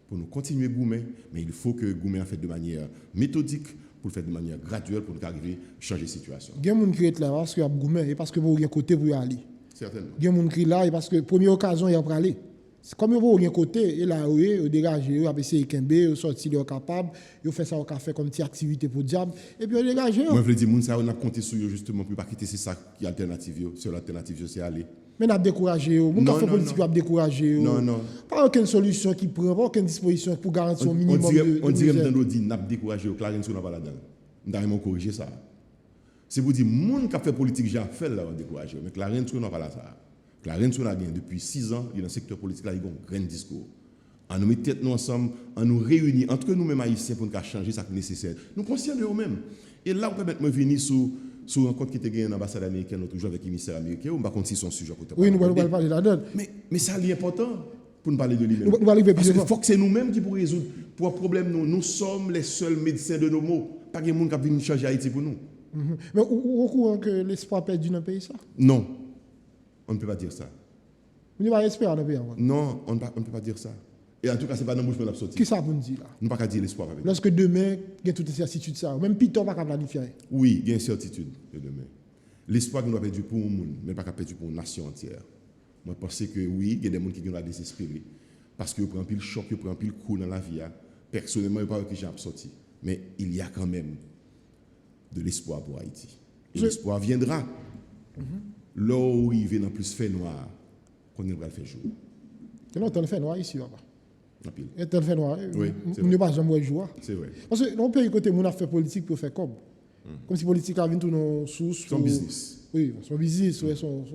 B: pour nous continuer Goumen, mais il faut que Goumen fait de manière méthodique, pour le faire de manière graduelle, pour nous arriver à changer la situation.
A: Il y a des gens qui sont là parce qu'il y a Goumen et parce que vous avez un côté pour y aller.
B: Certainement.
A: Il y a des gens qui sont là parce que première occasion, il y a pour aller. Comme vous avez un côté, et là, vous dégagez, vous avez essayé de Kembe, vous sortez, vous êtes capable, vous faites ça au café comme une petite activité pour diable, et puis vous dégagez.
B: Moi, je veux dire, on a compté sur eux justement pour ne pas quitter ça qui est alternative. Sur l'alternative, c'est aller.
A: Mais on a découragé, mon café politique a découragé.
B: Non.
A: Pas aucune solution qui prend, pas aucune disposition pour garantir un minimum
B: on dirait que nous dit, n'a pas découragé, Clarence n'a pas là-dedans. Nous avons corrigé ça. C'est pour dire, les gens qui ont fait politique, j'ai fait là, on découragé. Mais Clarence n'a pas là ça. Clarence a gagné depuis 6 ans, il est dans le secteur politique, là, il a un grand discours. On nous met tête nous ensemble, on nous réunit entre nous-mêmes haïtiens pour nous changer ce qui est nécessaire. Nous conscients de nous-mêmes. Et là, on peut mettre venir sur une rencontre qui était gagnée dans l'ambassade américaine, toujours avec l'émissaire américain, on va continuer son sujet.
A: Oui, nous allons parler là-dedans.
B: Mais ça, c'est important pour nous parler de lui-même.
A: Parce
B: qu'il faut que c'est nous-mêmes qui pour résoudre pour le problème. Nous sommes les seuls médecins de nos maux. Pas que les gens qui viennent changer Haïti pour nous.
A: Mais au courant que l'espoir perdu dans le pays, ça?
B: Non, on ne peut pas dire ça.
A: Vous n'avez pas espoir dans le pays?
B: Non, on ne peut pas dire ça. Et en tout cas, ce n'est pas dans le bouche qu'on a sorti.
A: Qui ça vous dit là?
B: Nous ne pouvons pas dire l'espoir.
A: Lorsque demain, il y a toutes ces certitudes, ça. Même Python ne peut pas planifier.
B: Oui, il y a une certitude de demain. L'espoir qu'on doit perdre pour le monde, mais pas perdre pour une nation entière. Moi, je pense que oui, il y a des gens qui vont désespérer. Parce qu'ils prennent pile choc, ils prennent pile coup dans la vie. Personnellement, je ne sais pas que j'ai sorti. Mais il y a quand même de l'espoir pour Haïti. Et l'espoir viendra. Là où il vient dans plus fait noir, qu'on va le faire jour.
A: C'est longtemps le fait noir ici, là-bas.
B: Et
A: le fait noir,
B: oui,
A: on ne pas jamais jouer.
B: C'est vrai.
A: Parce que dans le pays, côté, on a fait politique pour faire comme. Comme si politique avait tout nos sources.
B: Son business.
A: Oui, son business,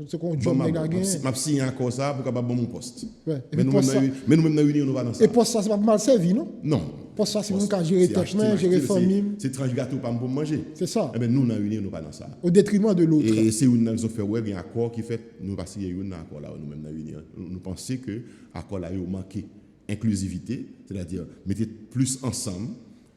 A: c'est qu'on job de gagner.
B: Je signé encore ça pour capable mon poste.
A: Mais
B: nous-mêmes, dans l'Union, nous pas dans ça.
A: Et pour ça, c'est pas mal servi, non?
B: Non.
A: Pour ça, c'est nous qui gérer tête, gérer famille.
B: C'est tranche gâteau pour manger.
A: C'est ça.
B: Eh bien, nous, dans l'Union, nous pas dans ça.
A: Au détriment de l'autre.
B: Et c'est une nous fait ouais, un accord qui fait, nous pas signé un accord là, nous-mêmes dans l'Union. Nous pensons que l'accord là, il manqué inclusivité, c'est-à-dire, mettez plus ensemble.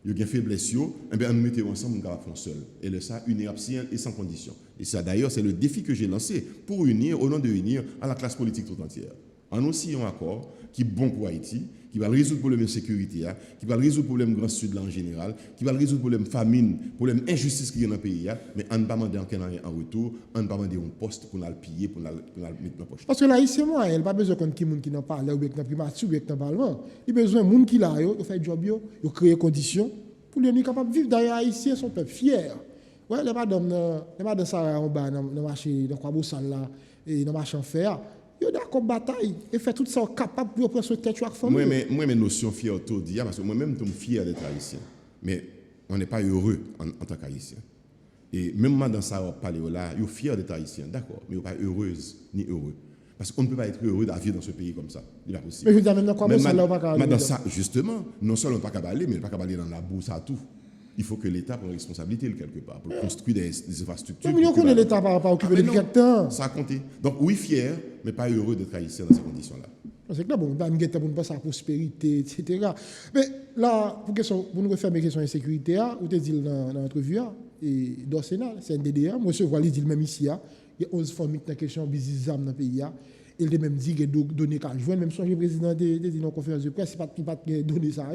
B: Il y a une faiblesse, et bien nous mettons ensemble, nous faire seul. Et le ça, unir et sans condition. Et ça, d'ailleurs, c'est le défi que j'ai lancé pour unir, au nom de unir, à la classe politique tout entière. En aussi un accord qui est bon pour Haïti, qui va résoudre le problème de sécurité, qui va résoudre le problème Grand Sud là en général, qui va résoudre le problème famine, le problème injustice qui est dans le pays, mais on ne va pas demander en retour, on ne va pas demander un poste pour nous le piller, pour nous le mettre dans la poche.
A: Parce que là, ici, moi, il n'y a pas besoin de quelqu'un qui n'a pas parlé, ou qui n'a pas primature, ou qui n'a pas parlement. Il y a besoin de gens qui là, ils font job, ils créent des conditions pour les capables de vivre. D'ailleurs, ici, ils sont fiers. Ouais, les madames, ça, en bas, dans le marché, dans le salle là, et dans le marché en fer, ils ont d'accord bataille et fait tout ça capable pour prendre ce tête à famille.
B: Moi, mes notions fières autour d'hier, parce que moi-même, je suis fier d'être haïtien. Mais on n'est pas heureux en tant qu'haïtien. Et même dans ça, on parle là, ils sont fiers d'être haïtien, d'accord, mais ils ne sont pas heureuses ni heureux. Parce qu'on ne peut pas être heureux d'avoir dans ce pays comme ça. Il n'est pas possible.
A: Mais je veux dire, maintenant, comment ça, là, on va pas
B: dans ça, justement, non seulement pas qu'à aller, mais pas qu'à aller dans la bourse à tout. Il faut que l'État prenne responsabilité quelque part pour construire des infrastructures.
A: Mais on connaît l'État par rapport à occuper les directeurs.
B: Ça a compté. Donc oui, fier, mais pas heureux d'être haïtien dans ces conditions-là.
A: C'est clair, bon, on ne pas passer à la prospérité, etc. Mais là, pour nous refaire mes questions d'insécurité, vous te dit dans l'entrevue, et dans le Sénat, c'est un DDA, moi je vois dit même ici, il y a 11 familles qui ont question de business dans le pays. Il a même dit qu'il y a donné qu'à jouer, même si le président de la conférence de presse, il n'a pas donné ça.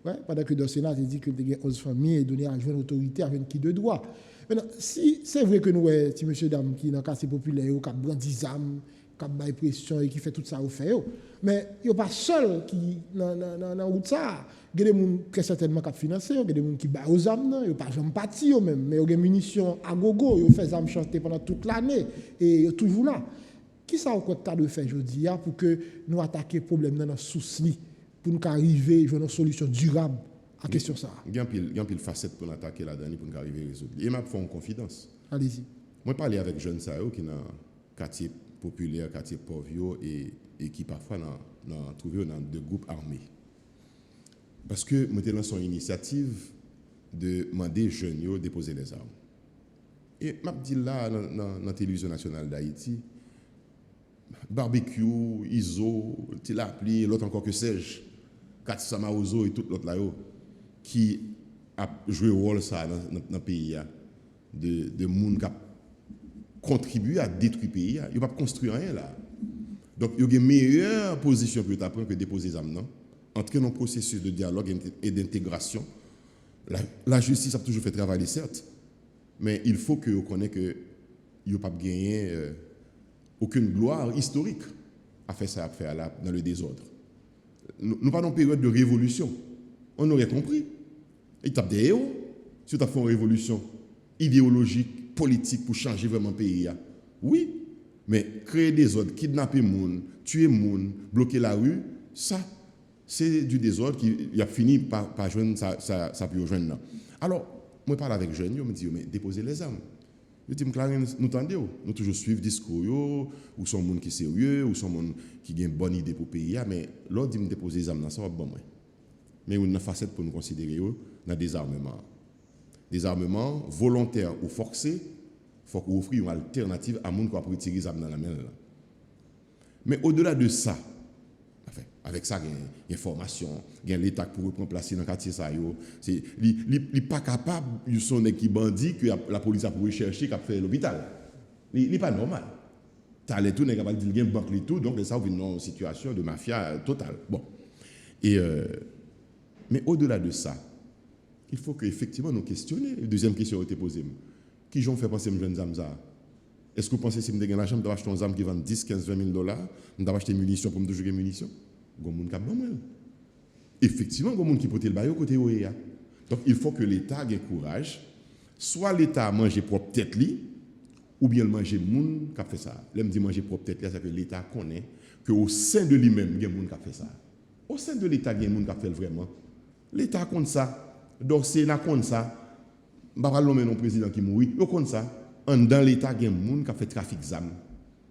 A: Ouais, pendant que dans le Sénat, il dit que il y a 11 familles et donné à jouer l'autorité avec qui de droit. Maintenant, si c'est vrai que nous, si monsieur dame qui est dans le quartier populaire, qui a brandi des âmes, qui a bail pression et qui fait tout ça au fait, mais il n'y a pas seul qui dans la route ça. Il y a des gens qui certainement qui financé, il y a des gens qui baillent aux âmes, il n'y a pas jamais parti même, mais il y a des munitions à gogo, ils fait âmes chanter pendant toute l'année et toujours là. Qui ça au cas de faire aujourd'hui pour que nous attaquions le problème dans notre souci pour nous arriver à une solution durable à la question ça.
B: Il y a une facette pour nous attaquer là-dedans pour nous arriver à résoudre. Et je fais une confidence.
A: Allez-y.
B: Moi, je parle avec jeunes qui sont dans le quartier populaire, quartier pauvre et qui parfois trouvé dans des groupes armés. Parce que nous avons lancé une initiative de demander aux jeunes de déposer les armes. Et je dis là, dans la télévision nationale d'Haïti, barbecue, ISO, Tilapli, l'autre encore que sais-je, Katsa Maozo et tout l'autre là, qui a joué le rôle ça dans le pays, de monde qui contribuer à détruire le pays. Ils ne peuvent pas construire rien là. Donc, il y a une meilleure position pour prendre que déposer les âmes. Entrer dans un processus de dialogue et d'intégration. La justice a toujours fait travailler, certes, mais il faut que vous connaissiez que il n'y a pas gagné aucune gloire historique à faire ça, à faire là, dans le désordre. Nous pas dans une période de révolution. On aurait compris. Il tape des héros. Si tu as fait une révolution idéologique, politique pour changer vraiment le pays. Oui, mais créer des ordres, kidnapper les gens, tuer les gens, bloquer la rue, ça, c'est du désordre qui a fini par joindre ça peut joindre. Alors, moi, je parle avec les jeunes, je me dis, mais déposez les armes. Je dis, nous tendons, nous toujours suivre le discours, ou sont des gens qui sont sérieux, ou sont des gens qui ont une bonne idée pour le pays, mais l'autre dit, déposer les armes, ça va bon. Mais il y a une facette pour nous considérer dans le désarmement. Désarmement volontaire ou forcé, il faut qu'on offre une alternative à gens qui ont tiré les armes dans la main. Mais au-delà de ça, enfin, avec ça, il y a une formation, il y a l'État pour reprendre place dans le quartier. Il n'est pas capable, il y a des qui bandits que la police a pour rechercher, qui a fait l'hôpital. Il n'est pas normal. Tu as les tout, il n'est capable de dire qu'il y a une banque et tout, donc ça, on vit dans une situation de mafia totale. Bon. Mais au-delà de ça, il faut qu'effectivement nous questionnions. La deuxième question a été posée. Qui j'en fait penser aux jeunes âmes? Est-ce que vous pensez que si je suis l'argent, je dois acheter un arme qui vend 10, 15, 20 000 $, je dois acheter des munitions pour me toujours des munitions? Il y a des gens qui ont besoin. Effectivement, il y a des gens qui portent le bail côté où il y a. Donc il faut que l'État ait courage. Soit l'État a mangé propre tête, ou bien manger les gens qui ont fait ça. Là, je dis manger propre tête, c'est que l'État connaît qu'au sein de lui-même, il y a des gens qui ont fait ça. Au sein de l'État, il y a des gens qui ont fait vraiment. L'État compte ça. Donc, c'est là comme ça. Je ne vais pas nommer un président qui mourit. Il compte ça. Dans l'État, il y a des gens qui ont fait trafic d'armes.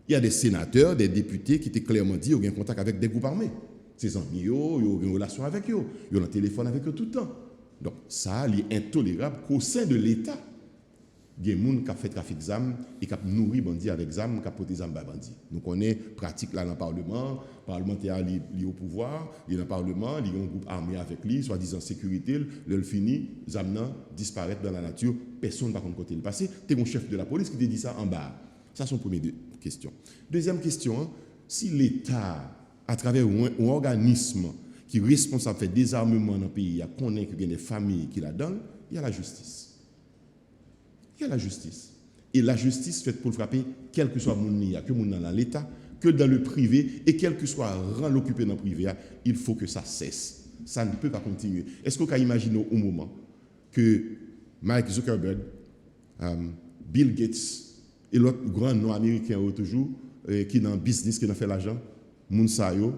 B: Il y a des sénateurs, des députés qui t'ont clairement dit qu'ils ont un contact avec des groupes armés. Ces amis, ils ont une relation avec eux. Ils ont un téléphone avec eux tout le temps. Donc, ça, il est intolérable qu'au sein de l'État, il y a des gens qui ont fait trafic d'armes et qui ont nourri les bandits avec des armes, qui ont porté des armes à bandits. Nous connaissons pratique là dans le Parlement. Le parlementaire est au pouvoir, il est dans le Parlement, il y a un groupe armé avec lui, soi-disant sécurité, le fini, les armes disparaissent dans la nature, personne ne va compte côté le passé. Tu es un chef de la police qui te dit ça en bas. Ça, c'est une première question. Deuxième question, si l'État, à travers un organisme qui est responsable de faire désarmement dans le pays, connaît qu'il y a des familles qui la donnent, il y a la justice. Il y a la justice. Et la justice faite pour frapper, quel que soit le monde, que le monde dans l'État, que dans le privé, et quel que soit le rang l'occupé dans le privé, il faut que ça cesse. Ça ne peut pas continuer. Est-ce qu'on peut imaginer au moment que Mark Zuckerberg, Bill Gates et l'autre grand nom américain toujours, qui est dans le business, qui a fait l'argent, Mounsayo,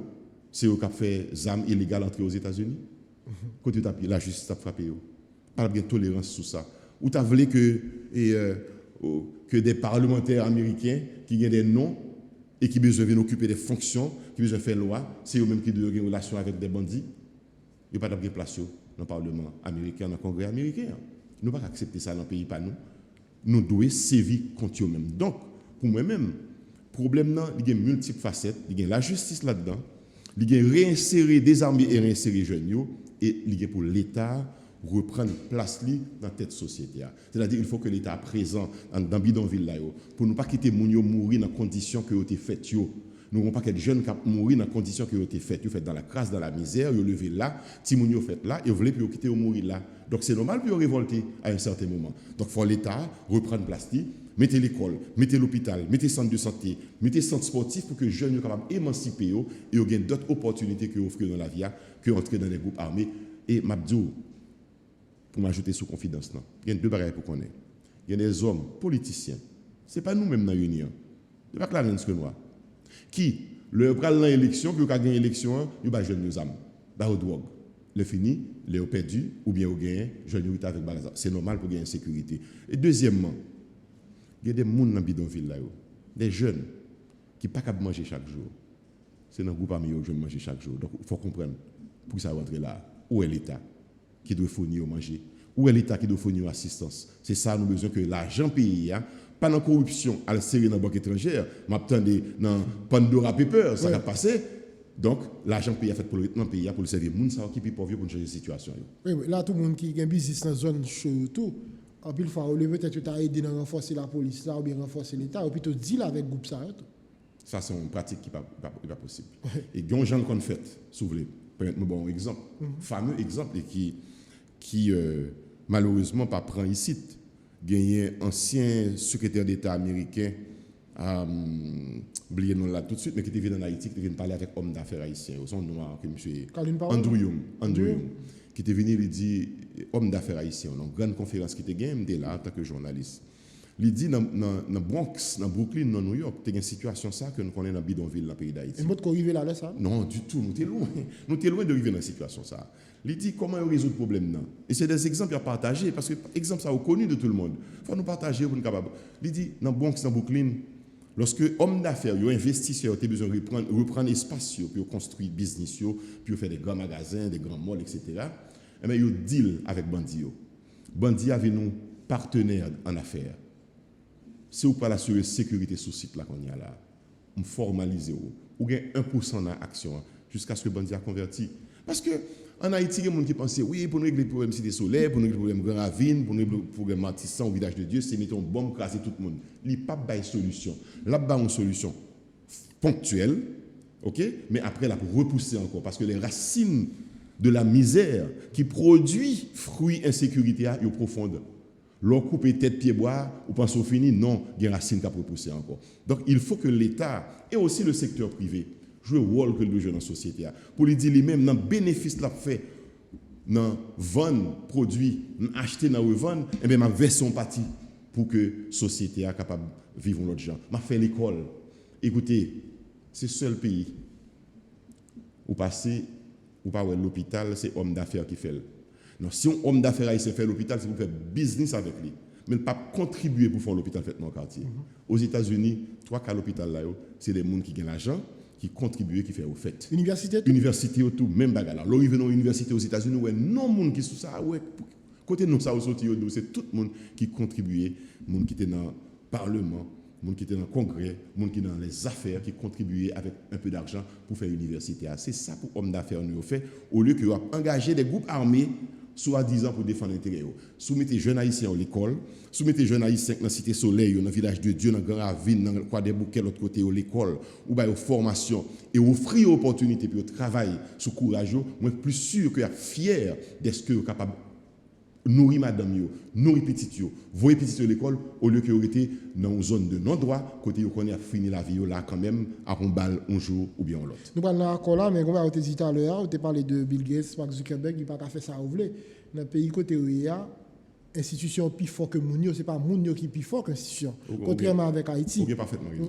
B: c'est eux qui ont fait des armes illégales entrer aux États-Unis? Quand la justice a frappé, pas de tolérance sur ça. Ou tu as voulu que des parlementaires américains qui ont des noms et qui besoin d'occuper des fonctions, qui besoin de faire loi, c'est eux-mêmes qui doivent avoir une relation avec des bandits. Il n'y a pas de place dans le Parlement américain, dans le Congrès américain. Nous ne pouvons pas accepter ça dans le pays, pas nous. Nous devons sévir contre eux-mêmes. Donc, pour moi-même, le problème, il y a multiples facettes. Il y a la justice là-dedans. Il y a réinsérer, désarmer et réinsérer les jeunes. Et il y a pour l'État reprendre place dans cette société. C'est-à-dire qu'il faut que l'État présent dans bidonville là pour ne pas quitter les gens mourir dans les conditions que ont été faites. Nous ne voulons pas que les jeunes mourir dans les conditions qui ont été faites. Ils fait dans la crasse, dans la misère, ils ont levé là, si les gens fait là, ils veulent quitter ou mourir là. Donc c'est normal pour révolter à un certain moment. Donc il faut l'État reprendre place, mettez l'école, mettez l'hôpital, mettez centre de santé, mettez centre sportif pour que les jeunes soient capables d'émanciper et aient d'autres opportunités que offrir dans la vie, que entrer dans les groupes armés. Et Mabdou, pour m'ajouter sous confidence, il y a deux bagages pour connaître. Il y a des hommes politiciens. Ce n'est pas nous-mêmes dans l'Union. Ce n'est pas que la que nous. Qui, le bras dans l'élection, puis au cas de l'élection, il va jeune nos âmes. Bah, au drogue. Le fini, les ont perdu, ou bien au gain, jeune avec Balaza. C'est normal pour gagner une sécurité. Et deuxièmement, il y a des gens dans le bidonville là, des jeunes qui ne peuvent pas manger chaque jour. C'est dans le groupe ami qui veulent manger chaque jour. Donc il faut comprendre pour ça rentrer là. Où est l'État qui doit fournir au manger? Où est l'État qui doit fournir assistance? C'est ça, nous avons besoin que l'argent payé, pas dans la corruption, à la série dans la banque étrangère, m'attendez dans Pandora Paper, ça va passer. Donc, l'argent payé fait pour le pays, pour le servir. Les gens qui sont pauvres pour changer la situation.
A: Oui, là, tout le monde qui a un business dans la zone, tout, En plus, fois, peut-être que tu as aidé à renforcer la police là, ou bien renforcer l'État, ou plutôt deal avec le groupe ça.
B: Ça, c'est une pratique qui n'est pas possible. Et il y a des gens qu'on fait, si vous voulez, peut-être un bon exemple, fameux exemple, et qui malheureusement pas prend ici. Il y a un ancien secrétaire d'État américain, oublié nom là tout de suite, mais qui était venu en Haïti, qui était venu parler avec homme d'affaires haïtien, son nom, M. Andrew Young, qui était venu lui dire, homme d'affaires haïtien, dans une grande conférence qui était gagnée, là en tant que journaliste. Il dit dans Bronx, dans Brooklyn, dans New York, il y a une situation ça que nous connaissons dans bidonville dans le pays d'Haïti.
A: Et vous arrivez là, ça?
B: Non, du tout. Nous sommes loin. Nous sommes loin d'arriver dans une situation ça. Il dit comment on résout le problème là. Et c'est des exemples à partager parce que exemple ça est connu de tout le monde. Il faut nous partager pour nous capables. Il dit dans Bronx, dans Brooklyn, lorsque homme d'affaires, investisseurs, ont besoin de reprendre espace pour construire business, pour faire des grands magasins, des grands malls, etc. Et bien, ils deal avec bandits. Bandits avec nous partenaires en affaires. Si vous parlez sur la sécurité sur le site là qu'on y a là, on formalise ou gain 1% dans l'action jusqu'à ce que le bandit a converti. Parce que en Haïti, il y a des gens qui pensent oui, pour nous régler le problème Cité Soleil, pour nous régler le problème Grand Ravine, pour nous régler le problème Matissan au village de Dieu, c'est mettre une bombe, craser tout le monde. Il n'y a pas de solution. Là, il y a une solution ponctuelle, ok, mais après, là, pour repousser encore, parce que les racines de la misère qui produit fruits insécurité, sont profondes. L'on coupe tête pied bois, ou pense au fini, non, il y a une racine qui a repoussé encore. Donc il faut que l'État et aussi le secteur privé jouent le rôle que le jouent dans la société. Pour lui dire lui-même, dans le bénéfice qu'il a fait, dans vendre produits, acheter, dans revendre, et bien ma version partie pour que la société soit capable de vivre l'autre gens. Je fait l'école. Écoutez, c'est le seul pays où passer, où pas l'hôpital, c'est homme d'affaires qui fait. Non, si un homme d'affaires haïtien fait l'hôpital, c'est pour faire business avec lui. Mais ne pas contribuer pour faire l'hôpital fait dans le quartier. Aux États-Unis, 3 cas l'hôpital là, c'est des gens qui gagnent l'argent, qui contribuent, qui font au fait.
A: Université tout?
B: Université tout, même bagarre là. L'arrivée dans l'université aux États-Unis, ouais, non monde qui sous ça, ouais, côté nous ça aussi c'est tout le monde qui contribuait, monde qui était dans le parlement, monde qui était dans le congrès, monde qui était dans les affaires, qui contribuait avec un peu d'argent pour faire l'université. C'est ça pour homme d'affaires nous fait au lieu que engager des groupes armés soi-disant pour défendre l'intérêt. Soumettez jeunes haïtiens à l'école, soumettez jeunes haïtiens dans la Cité Soleil, dans le village de Dieu, dans le Grand Ravine, dans le Croix des Bouquets, l'autre côté, à l'école, ou bien aux formations, et offrir opportunité pour travailler sous courage, moi plus sûr que fier d'être que capable nourrir madame yo, nourrir petit yo, voyer petit à l'école au lieu que vous été dans une zone de non-droit, côté où on a fini la vie là quand même à un bal un jour ou bien l'autre.
A: Nous parlons encore là, mais comme on a dit tout à l'heure, on a parlé de Bill Gates, Mark Zuckerberg, il n'a pas fait ça ou voulez. Dans le pays côté où il y a institution plus fort que Mounio, c'est pas Mounio qui est plus fort que l'institution. Contrairement avec Haïti.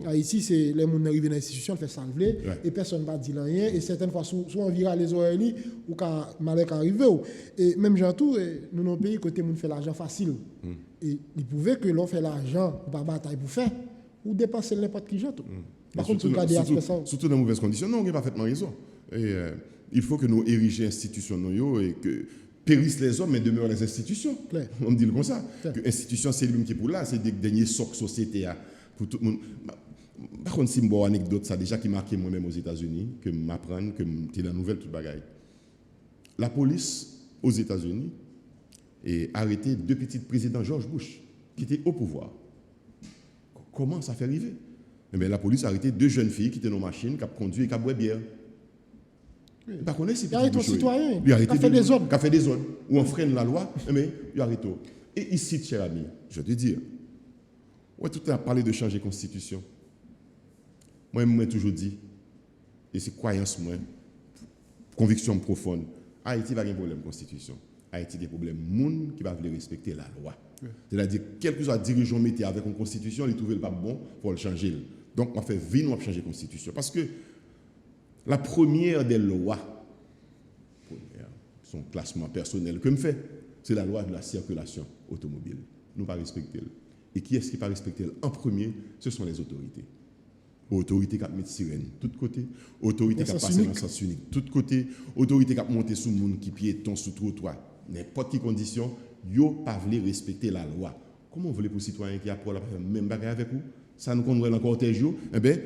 A: Haïti, c'est les gens arrivent dans l'institution, fait salver, et personne ne va dire rien. Et certaines fois, soit on vire les oreilles, ou quand malheur arrive. Et même gens tout, nous, dans le pays, côté où on fait l'argent facile. Et il pouvait que l'on fait l'argent, pas bataille pour faire, ou dépenser n'importe qui gens. Par contre,
B: surtout dans de mauvaises conditions, non, on n'a pas parfaitement raison. Et, il faut que nous érigions institutions et que périssent les hommes, mais demeurent les institutions. Claire. On me dit comme ça. Que l'institution, c'est lui qui est pour là, c'est des derniers socs société pour tout le monde. Par contre, si je une anecdote, ça déjà qui marqué moi-même aux États-Unis, que m'apprendre, que tu es dans la nouvelle, toute bagaille. La police aux États-Unis a arrêté 2 petits présidents George Bush, qui étaient au pouvoir. Comment ça fait arriver? Eh bien, la police a arrêté 2 jeunes filles qui étaient dans la machine, qui ont conduit et qui ont boit bière. Il
A: a arrêté un citoyen,
B: il a fait des ordres. Il a fait des ordres. Où on freine la loi, mais il a arrêté. Et ici, cher ami, je vais te dire, ouais, tout a parlé de changer la constitution. Moi, je toujours dit, et c'est croyance, moi, conviction profonde, Haïti va avoir un problème de constitution. Haïti a des problèmes de monde qui va vouloir respecter la loi. C'est-à-dire, quel que soit le dirigeant métier avec une constitution, il trouve le pas bon pour le changer. Donc, on fait vite, on va changer la constitution. Parce que la première des lois, son classement personnel que me fait, c'est la loi de la circulation automobile. Nous ne pas respecter. Et qui est-ce qui pas respecter en premier? Ce sont les autorités. Autorité qui a mis sirène de tous côtés, autorité qui a passé dans le sens unique de tous côtés, autorité qui a monté sous le monde qui piéton sous trottoir. N'importe quelle condition, yo pas voulu respecter la loi. Comment vous voulez pour citoyen qui a pour la même bagarre avec vous? Ça nous conduit dans le cortège, eh bien,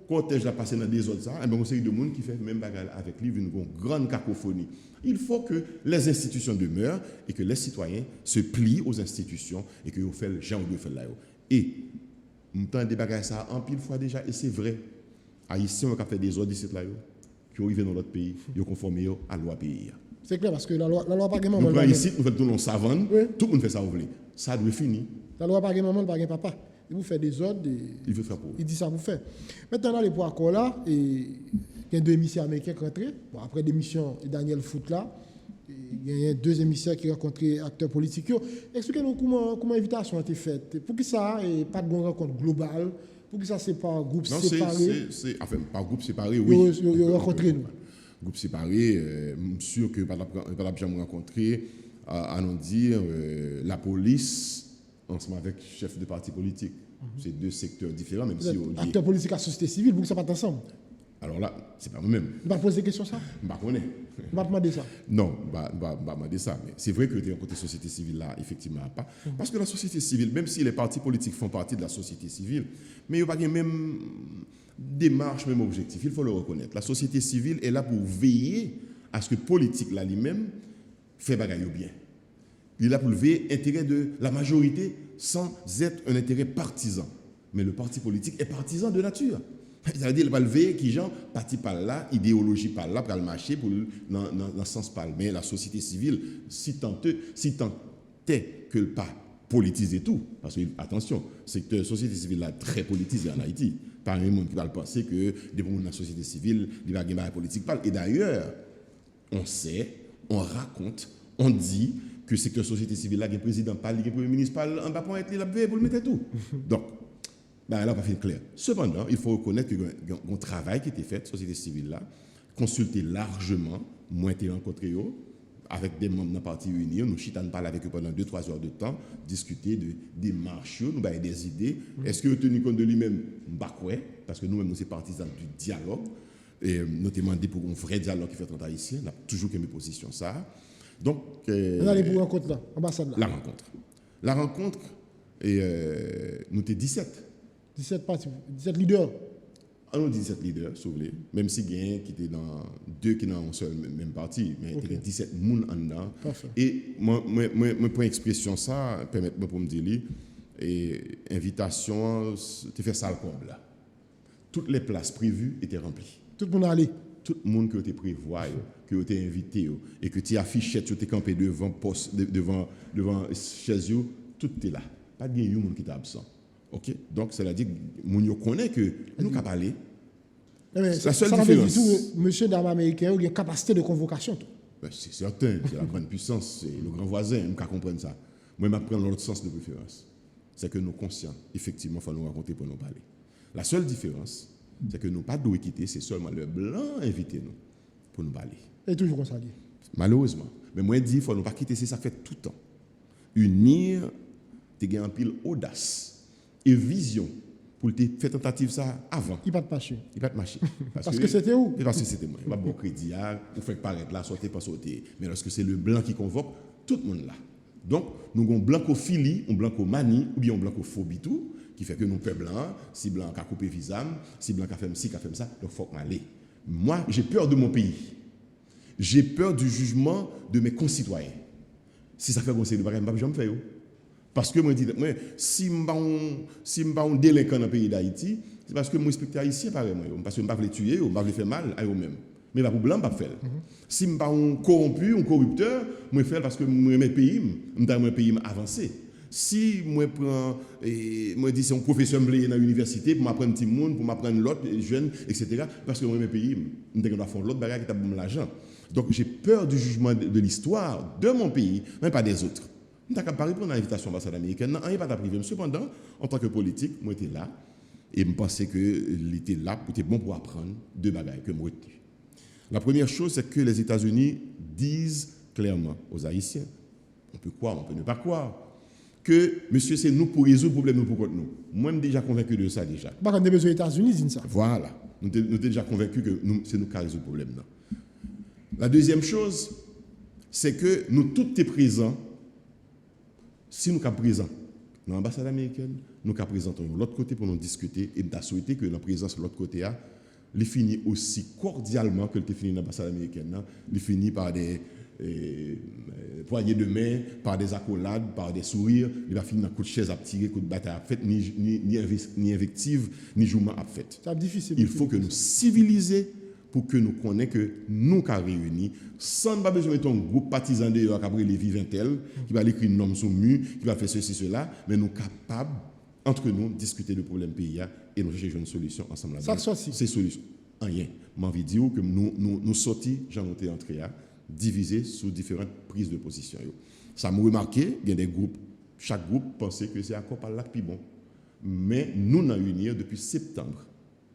B: cortège a passé dans des autres, ça, et bien, on sait de monde qui fait même bagarre avec lui, une grande cacophonie. Il faut que les institutions demeurent et que les citoyens se plient aux institutions et que vous faites le genre de faire là. Et, nous avons des bagages ça en pile fois déjà, et c'est vrai. Haïtiens ont fait des ordres ici là, qui arrivent dans notre pays, ils ont conformé à la loi pays.
A: C'est clair, parce que la loi pas de
B: nous
A: maman.
B: prenons ici, nous faisons tout le monde savane,
A: Oui.
B: tout le monde fait ça, vous voulez. Ça doit finir.
A: La loi pas de maman, pas de papa. Il vous fait des ordres.
B: Il veut faire pour vous.
A: Il dit ça vous fait. Maintenant, là, les points accords là, et il y a deux émissaires américains qui rentrent. Bon, après l'émission Daniel Foot là, il y a deux émissaires qui rencontrent acteurs politiques. Expliquez-nous comment l'invitation a été faite. Pour que ça et pas de rencontre globale, pour que ça c'est pas un groupe séparé.
B: Enfin, par groupe séparé, oui.
A: Ils rencontré nous.
B: Groupe séparé, je suis sûr que par la jamais rencontré, à nous dire la police ensemble avec chef de parti politique. C'est deux secteurs différents, même si on dit.
A: Acteurs politiques à société civile, pour que ça pas ensemble.
B: Alors là, c'est pas moi-même.
A: Je vais poser des questions ça.
B: Je ne connais.
A: Je vais demander ça.
B: Non, je ne vais pas demander ça. Mais c'est vrai que tu es côté société civile là, effectivement, pas. Parce que la société civile, même si les partis politiques font partie de la société civile, mais il n'y a pas la même démarche, même objectif. Il faut le reconnaître. La société civile est là pour veiller à ce que politique là lui-même fait bagaille bien. Il est là pour veiller l'intérêt de la majorité sans être un intérêt partisan. Mais le parti politique est partisan de nature. C'est-à-dire qu'il va lever qui gens parti par là, idéologie par là, pour le marché, pour dans le sens par là. Mais la société civile, si tant est que le pas politiser tout, parce que attention, secteur société civile là très politisé en Haïti. Pas un monde qui va penser que des gens de la société civile, il va gagner la politique. Et d'ailleurs, on sait, on raconte, on dit que le secteur société civile là, le président parle, le premier ministre parle, on va pas être là pour le mettre tout. Donc, ben là, on va faire clair. Cependant, il faut reconnaître qu'il y a un travail qui a été fait, la société civile là, consulter largement, moi été rencontré avec des membres de la partie unie, nous chitane parler avec eux pendant 2-3 heures de temps, discuter de démarches, nous avons des idées. Est-ce que vous tenez compte de lui-même? Parce que nous-mêmes, nous sommes partisans du dialogue, et nous demandons pour un vrai dialogue qui fait entre Haïtiens, on a toujours que mes positions ça. Donc,
A: on allait pour rencontre là, ambassade là.
B: La rencontre, et nous étions 17
A: partis, 17 leaders.
B: On dit 17 leaders, si vous voulez, même si il y a qui étaient dans deux qui dans un seul même parti, mais il y a 17 personnes en dedans. Et moi, pour expression ça, permettez-moi pour me dire, et invitation, tu fais ça le comble là. Toutes les places prévues étaient remplies.
A: Tout le monde allait.
B: Tout le monde qui était prévu, qui était invité, et que tu affichais, tu étais campé devant chaise, tout est là. Pas de monde qui était absent. Ok, donc cela dit que nous connaissons que nous avons parlé.
A: La seule différence. Monsieur d'armes américain, il y a une capacité de convocation.
B: Ben, c'est certain, c'est la grande puissance, c'est le grand voisin, nous comprendre ça. Moi, je prends l'autre sens de préférence. C'est que nous sommes conscients, effectivement, il faut nous raconter pour nous parler. La seule différence, c'est que nous pas de quitter, c'est seulement le blanc invité nous pour nous parler.
A: Et toujours comme ça.
B: Malheureusement. Mais moi, je dis, il faut nous pas quitter, c'est ça fait tout le temps. Unir, tu as un pile audace et vision pour te faire tentative ça avant.
A: Il ne va pas marcher.
B: Il va te marcher.
A: Parce que c'était où?
B: Parce que c'était moi. Il va bon crédit, pour faire paraître là, sauter, pas sauter. Mais lorsque c'est le blanc qui convoque, tout le monde là. Donc, nous avons un blancophilie, un blancomanie, ou bien un blancophobie tout, qui fait que nous sommes blancs, si blanc a coupé visage, si blanc a fait ci, a fait ça, donc il faut m'aller. Moi, j'ai peur de mon pays. J'ai peur du jugement de mes concitoyens. Si ça fait conseil de bagage, je ne vais pas faire. Parce que moi, si je suis un délinquant dans le pays d'Haïti, c'est parce que je respecte les Haïtiens pareil. Parce que je ne vais pas les tuer, je ne vais pas les faire mal à eux-mêmes. Mais pas pour blanc, je ne vais pas faire. Si je suis un corrompu, un corrupteur, je vais faire parce que je suis un pays, je suis un pays avancé. Si je prends, moi dis c'est un professeur dans l'université pour m'apprendre un petit monde, pour m'apprendre l'autre, jeune, etc. Parce que je suis un pays, je dois faire l'autre bagage qui t'a bon l'argent. Donc j'ai peur du jugement de l'histoire de mon pays, mais pas des autres. Je n'ai pas répondu à l'invitation de l'ambassade américaine, non, il n'y a pas de privé. Cependant, en tant que politique, moi j'étais là et je pensais qu'il était là, c'était bon pour apprendre deux bagages que moi j'étais. La première chose, c'est que les États-Unis disent clairement aux Haïtiens, on peut croire, on peut ne pas croire, que monsieur, c'est nous pour résoudre le problème, nous pour contre nous. Moi, je suis déjà convaincu de ça déjà.
A: Pas quand on est besoin des États-Unis, disent ça.
B: Voilà. Nous sommes déjà convaincus que c'est nous qui résoudre le problème. Là. La deuxième chose, c'est que nous tous sommes présents, si nous sommes présents, dans l'ambassade américaine, nous présentons de l'autre côté pour nous discuter et nous souhaiter que la présence de l'autre côté les finit aussi cordialement que le fini dans l'ambassade américaine. Les finit par des poignées de main, par des accolades, par des sourires. Il va finir dans coup de chaise à tirer, coup de bataille à fait, ni invective, ni journée à fait.
A: C'est difficile.
B: Il faut que nous civilisions pour que nous connaissions que nous sommes réunis, sans pas besoin de un groupe partisan de après les vivantels, qui va écrire un nom sur le mur, qui va faire ceci, cela, mais nous sommes capables, entre nous, discuter de problème pays et nous chercher une solution ensemble.
A: Ça sorti.
B: C'est solution. Rien. J'ai envie de dire que nous sortis, j'en ai entré divisés sous différentes prises de position. Ça m'a remarqué, il y a des groupes, chaque groupe pensait que c'est accord par là plus bon. Mais nous, nous unis depuis septembre.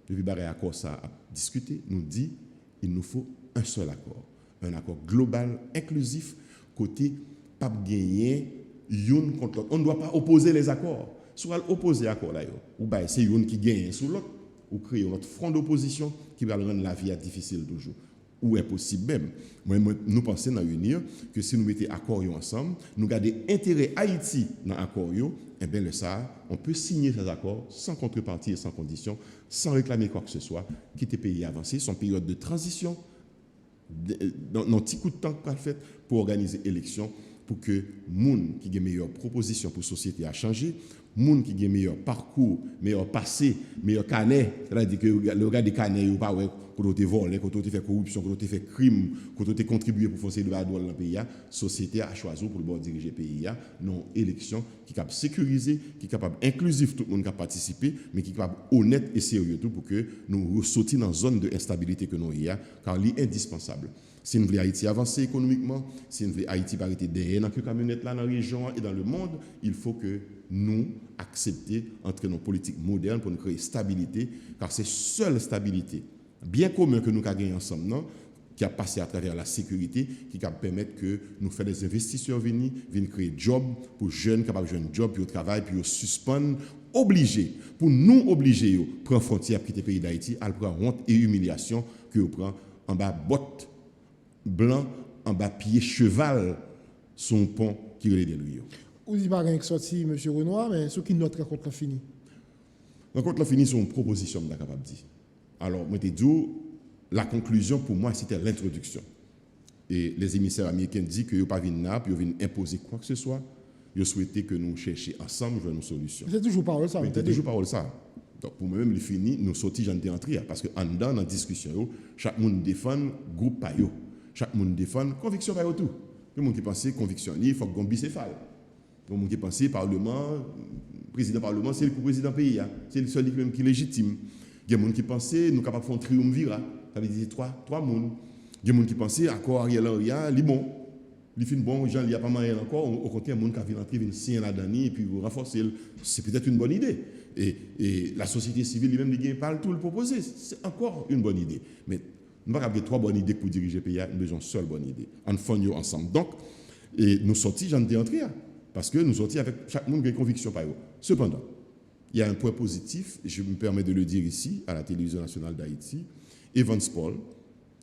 B: Depuis que l'accord ça a discuté, nous dit qu'il nous faut un seul accord. Un accord global, inclusif, côté pas gagner, une contre l'autre. On ne doit pas opposer les accords. Soit opposer l'accord là, ou bien c'est une qui gagne sur l'autre, ou créer notre front d'opposition qui va rendre la vie difficile toujours. Ou impossible même. Nous pensons dans l'Union que si nous mettons accord ensemble, nous gardons intérêt Haïti dans l'accord, eh bien on peut signer ces accords sans contrepartie et sans condition, sans réclamer quoi que ce soit, quitter le pays avancé, son période de transition, dans un petit coup de temps qu'on fait pour organiser l'élection, pour que les gens qui ont une meilleure proposition pour la société à changer, les gens qui ont un meilleur parcours, meilleur passé, meilleur canet, c'est-à-dire que le gars des canets, il pas quand on te volé, quand on te fait corruption, quand on te fait crime, quand on te contribué pour forcer de la douane dans le pays, la société a choisi pour le diriger le pays, non élection qui est capable de sécuriser, qui est capable inclusif, tout le monde qui a participé, mais qui est capable honnête et sérieux tout pour que nous ressortions dans une zone d'instabilité que nous avons, car il est indispensable. Si nous voulons Haïti avancer économiquement, si nous voulons Haïti arrêter derrière dans les camionnettes là dans la région et dans le monde, il faut que nous acceptions entre nos politiques modernes pour nous créer stabilité, car c'est seule stabilité, bien commun que nous avons gagné ensemble, non, qui a passé à travers la sécurité, qui va permettre que nous fassions des investisseurs venir créer des jobs pour jeunes capables de jouer un job, puis au travail, puis au suspendre, obligés, pour nous obliger à prendre frontière pour quitter le pays d'Haïti, à prendre honte et humiliation que vous prenez en bas bottes blanc, en bas pied cheval, son pont qui relève de lui.
A: Vous dites pas que sorti M. Renoir, mais ce qui notre rencontre fini.
B: La rencontre fini sur une proposition, je suis capable de dire. Alors, moi, je dis, la conclusion pour moi, c'était l'introduction. Et les émissaires américains disent qu'ils ne pas venir là, puis ils viennent imposer quoi que ce soit. Ils souhaitaient que nous cherchions ensemble une solution.
A: C'est toujours parole ça.
B: C'est toujours parole ça. Donc, pour moi-même, il finit, nous sortis, j'en ai entré. Parce qu'en dedans, dans la discussion, chaque monde défend groupe par eux. Chaque monde défend conviction par eux tout. Le monde qui pense conviction, il faut qu'on bicéphale. Le monde qui pense Parlement, président Parlement, c'est le président du pays. C'est le seul qui est légitime. Il y a des gens qui pensent nous sommes capables de faire un triumvirat. Ça veut dire trois mondes. Il y a des gens qui pensent accord Ariel Henry, il est bon. Il fait bon, il n'y a pas moyen encore. Au contraire, il y a des gens qui viennent entrer, viennent signer là-dedans et puis vous renforcer. C'est peut-être une bonne idée. Et la société civile, lui-même, il parle tout le proposer. C'est encore une bonne idée. Mais nous n'avons pas trois bonnes idées pour diriger le pays, nous avons besoin d'une seule bonne idée. En faisant ensemble. Donc, et nous sortis, j'en ai entré. Parce que nous sortis avec chaque monde qui a une conviction par eux. Cependant, il y a un point positif, je me permets de le dire ici, à la télévision nationale d'Haïti. Evans Paul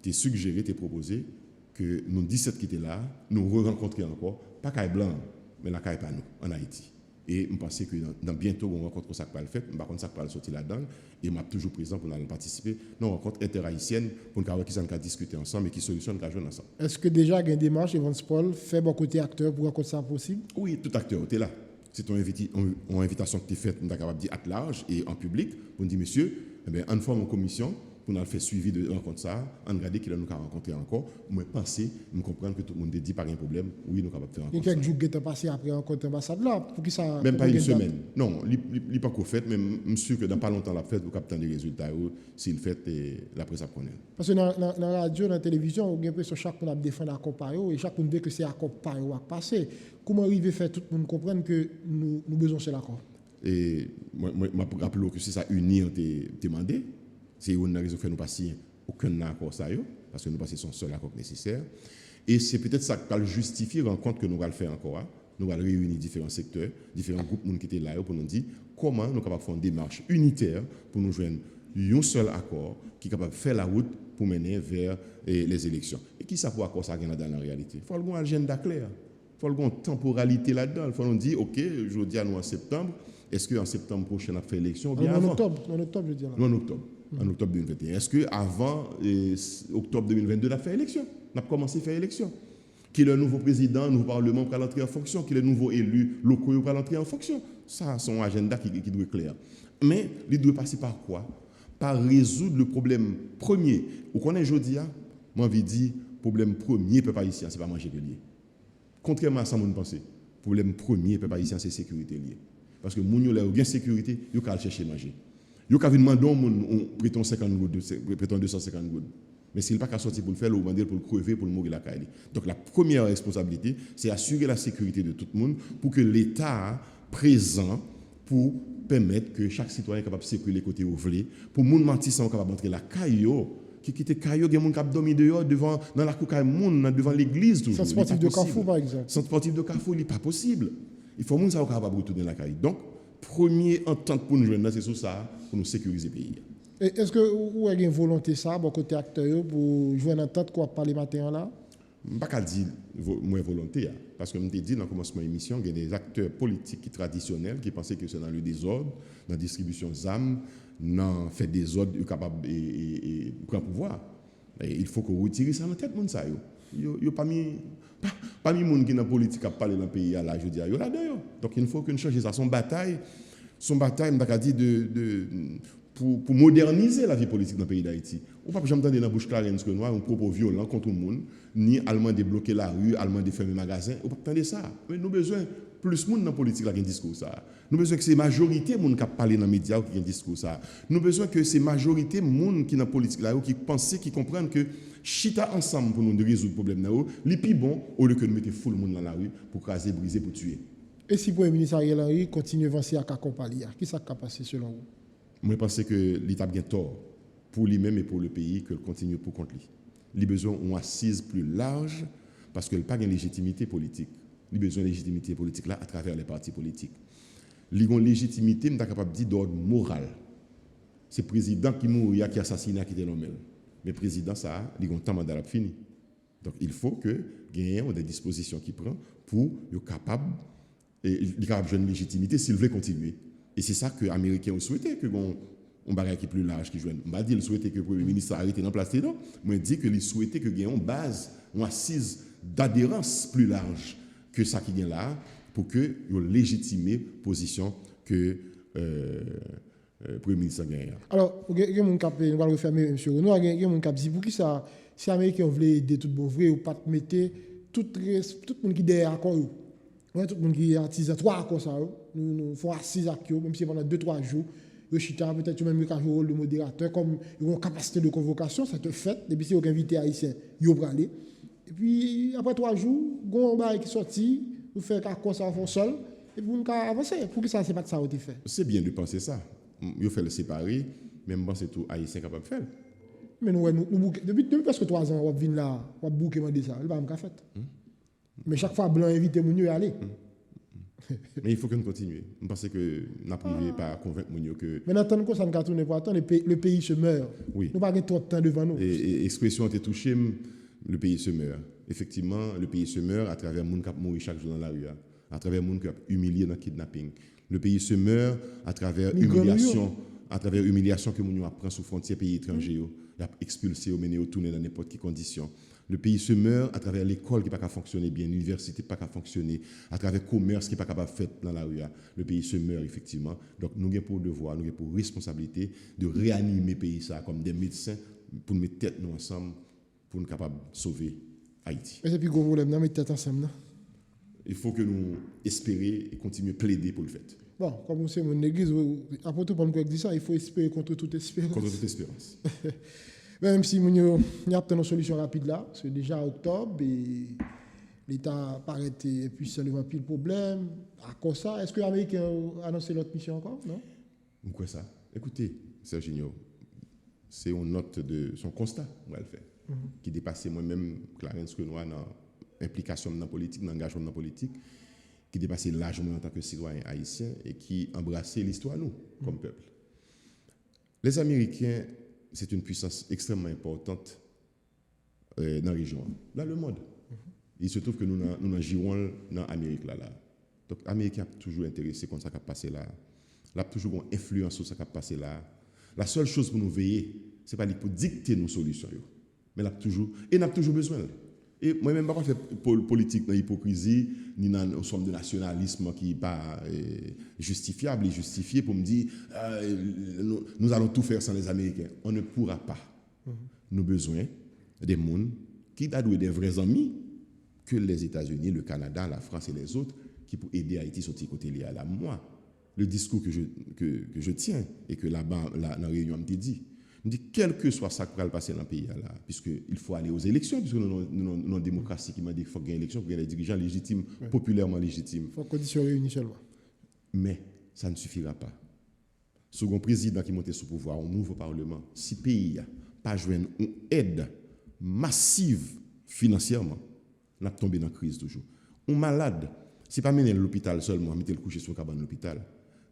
B: t'a suggéré, t'a proposé que nous 17 qui étaient là, nous re-rencontrions encore, pas caille blanc, mais la caille pas nous, en Haïti. Et je pense que dans bientôt, on rencontre ça pas le fait, par contre, ça pas le sortir là-dedans, et je suis toujours présent pour participer dans une rencontre interhaïtienne pour nous qui s'en discuter ensemble et qui solutionne la journée ensemble.
A: Est-ce que déjà, il y a une démarche, Evans Paul, fait bon côté acteur pour rencontrer ça possible?
B: Oui, tout acteur, tu es là. C'est une invitation que tu es faite, nous sommes capables de dire à large et en public, pour nous dire, monsieur, on forme une commission pour nous faire suivi de rencontre ça, on regarde qui nous a rencontré encore, moi penser, nous comprendre que tout le monde dit pas un problème, oui, nous sommes capables de faire rencontre.
A: Il y a quelques jours qui sont passés après rencontre ambassade là, pour qui ça.
B: Même pas une semaine. Non, il n'est pas qu'au fait, mais je suis sûr que dans pas longtemps la fête, vous captez des résultats s'il fait la presse à connaître.
A: Parce que dans la radio, dans la télévision, on a l'impression que chaque monde a défendu l'accord par eux et chaque monde veut que c'est l'accord par eux à passer. Comment arriver à faire tout le monde comprendre que nous besoin de l'accord?
B: Et moi, je rappelle que c'est ça, unir, demandé. C'est une raison que nous passions aucun accord, parce que nous passons son seul accord nécessaire. Et c'est peut-être ça qui va justifier la rencontre que nous allons faire encore. Nous allons réunir différents secteurs, différents groupes qui étaient là pour nous dire comment nous sommes capables de faire une démarche unitaire pour nous joindre un seul accord qui est capable de faire la route pour mener vers les élections. Et qui ça pour accord ça dans la réalité? Il faut avoir un agenda clair. faut une temporalité là-dedans. Il faut nous dire, OK, je dis à nous en septembre, est-ce qu'en septembre prochain, on a fait élection ou bien avant?
A: En octobre, je dis là.
B: Non, en octobre. En octobre 2021. Est-ce qu'avant octobre 2022, on a fait élection? On a commencé à faire élection. Qui est le nouveau président, le nouveau parlement pour l'entrée en fonction, qui est le nouveau élu locaux pour l'entrée en fonction. Ça, c'est un agenda qui doit être clair. Mais il doit passer par quoi? Par résoudre le problème premier. Vous connaissez aujourd'hui, moi, je dis, le problème premier, peuple haïtien, ce n'est pas manger de lié. Contrairement à ça, mon pensée, le problème premier, peuple haïtien, c'est sécurité liée. Parce que les gens qui ont bien sécurité, ils ont chercher à manger. Ils ont demandé on prétend 50 gouttes, prétend 250 gouttes. Mais s'il n'est pas qu'à sortir pour le faire, il demander pour le crever, pour le mourir la caille. Donc la première responsabilité, c'est assurer la sécurité de tout le monde pour que l'État présent pour permettre que chaque citoyen soit capable de circuler côté ouvrier, pour que les gens matissants soient capables d'entrer la caille, qui quitte caille, il y a des gens qui dorment dehors devant dans la cour devant l'église toujours.
A: Centre sportif de Carrefour par exemple.
B: Centre sportif de Carrefour, il n'est pas possible. Il faut que les gens soient capables de retourner la caille. Donc première entente pour nous joindre, c'est sur ça pour nous sécuriser le pays.
A: Est-ce que vous avez une volonté ça, bon côté acteur, pour jouer une entente quoi parler matin là?
B: Je ne vais pas dire moins volonté, parce que je t'ai dit dans le commencement de l'émission, il y a des acteurs politiques traditionnels qui pensaient que c'est dans le désordre, dans la distribution des armes, dans le fait des désordre, capable de prendre pouvoir. Et il faut que vous retirez ça dans la tête, ça. Il n'y a pas mis les gens qui dans la politique à parler dans le pays, là, je dis, il y a là-dedans. Donc il faut qu'on change ça. Son bataille, je ne vais pas dire pour moderniser la vie politique dans le pays d'Haïti. On ne peut pas entendre dans la bouche Clarence que nous un propos violent contre tout le monde, ni allemand débloquer la rue, allemand fermer les magasins. On ne peut pas entendre ça. Mais nous avons besoin plus de monde dans la politique qui a un discours ça. Nous avons besoin que c'est majorité de monde qui parlent dans les médias qui a un discours ça. Nous avons besoin que c'est majorité de monde qui dans la politique là qui pensent, qui comprennent que chita ensemble pour nous résoudre le problème là, les plus bon au lieu que de mettre full monde dans la rue pour craser, briser, pour tuer.
A: Et si le Premier ministre Ariel Henry continue à avancer à Kakompali, qui ça va passer selon vous?
B: Moi, je pense que l'État a bien tort pour lui-même et pour le pays que continue pour contre lui. Il a besoin d'une assise plus large parce qu'il n'a pas de légitimité politique. Il a besoin de légitimité politique là à travers les partis politiques. Il a une légitimité, je suis capable de dire, d'ordre moral. C'est le président qui mourit, qui assassine, qui est l'homme. Mais le président, ça, il a un temps mandat fini. Donc il faut que ait des dispositions qu'il prend pour être capable de une légitimité s'il veut continuer. Et c'est ça que les Américains ont souhaité, que on barrière qui est plus large qui joue. On va dire qu'ils souhaitaient que le Premier ministre arrête en place dedans. Moi, je dis que ils souhaitaient que ait une base, une assise d'adhérence plus large que ça qui est là, pour que ait légitimé la position que le Premier ministre a gagnée.
A: Alors, il y a des gens qui va refermer, M. Renaud, il y a des gens qui disent pour qui ça, si les Américains veulent aider tout le monde vrai, ou pas mettre tout le monde qui est derrière accord. Tout le monde qui est artisan, 3 accords ça, nous faisons assise avec eux, même si pendant 2-3 jours, peut-être même un rôle de modérateur, comme ils ont une capacité de convocation, ça te fait, depuis si vous invité haïtien, ils vont aller. Et puis, après 3 jours, on va qui sorti, vous faites un accord ça seul, et puis vous avancer. Pour que ça, c'est pas ça qui fait.
B: C'est bien de penser ça. Il faut le séparer, même si c'est tout haïtien capable de faire.
A: Mais nous depuis presque 3 ans, on vient là, on bouquer ça, il va me faire. Mais chaque fois, blanc invite mon y aller.
B: Mais il faut que nous continuions. Je pense que nous n'arrivons pas à convaincre les gens que.
A: Mais attendons que ça ne tourne pas, le pays se meurt.
B: Oui.
A: Nous n'avons pas trop de temps devant nous.
B: Et l'expression a été touchée, le pays se meurt. Effectivement, le pays se meurt à travers les gens qui mourent chaque jour dans la rue, à travers les gens qui sont humiliés dans le kidnapping. Le pays se meurt à travers l'humiliation que les gens apprennent sous frontières pays étrangers, expulsés ou menés au tourner dans n'importe quelle condition. Le pays se meurt à travers l'école qui n'est pas fonctionner bien, l'université qui n'est pas fonctionner, à travers le commerce qui n'est pas capable de faire dans la rue. Le pays se meurt effectivement. Donc nous avons pour devoir, nous avons pour responsabilité de réanimer le pays ça comme des médecins pour nous mettre tête nous ensemble pour nous capables de sauver Haïti.
A: Mais c'est plus gros problème, nous mettre tête ensemble.
B: Il faut que nous espérions et continuer à plaider pour le fait.
A: Bon, comme c'est mon église, après tout, pour nous dire ça, il faut espérer contre toute espérance.
B: Contre toute espérance.
A: Même si nous avons une solution rapide là, c'est déjà octobre et l'État paraît puissant devant pile problème. À quoi ça? Est-ce que l'Amérique a annoncé l'autre mission encore? Non?
B: Pourquoi ça? Écoutez, Serginho, c'est une note de son constat, on va le faire, qui dépassait moi-même, Clarence Renoir, dans l'implication dans la politique, dans l'engagement dans la politique, qui dépassait largement en tant que citoyen haïtien et qui embrassait l'histoire, nous, comme peuple. Les Américains, c'est une puissance extrêmement importante dans la région, dans le monde. Il se trouve que nous en girons dans l'Amérique là. Donc l'Amérique a toujours intéressé comme ça qui a passé là. Il a toujours une influence sur ce qui a passé là. La seule chose pour nous veiller, ce n'est pas pour dicter nos solutions. Mais n'a toujours besoin. Et moi-même, je ne fais pas politique dans l'hypocrisie, ni dans une forme de nationalisme qui n'est pas justifiable et justifié pour me dire nous allons tout faire sans les Américains. On ne pourra pas. Nous avons besoin des gens qui doivent des vrais amis que les États-Unis, le Canada, la France et les autres qui pour aider Haïti sur ce côté là. Moi, le discours que je tiens et que là-bas, dans la réunion, me dit, quel que soit ça qui va passer dans le pays, là, puisqu'il faut aller aux élections, puisque nous avons une démocratie qui m'a dit qu'il faut gagner une élection pour gagner des dirigeants légitimes, populairement légitimes.
A: Il faut conditions réunies seulement.
B: Mais ça ne suffira pas. Second président qui monte sous pouvoir, un nouveau parlement, si le pays n'a pas joué une aide massive financièrement, on a tombé dans la crise toujours. Un malade, ce n'est pas mener à l'hôpital seulement, mettre le coucher sur le cabane de l'hôpital.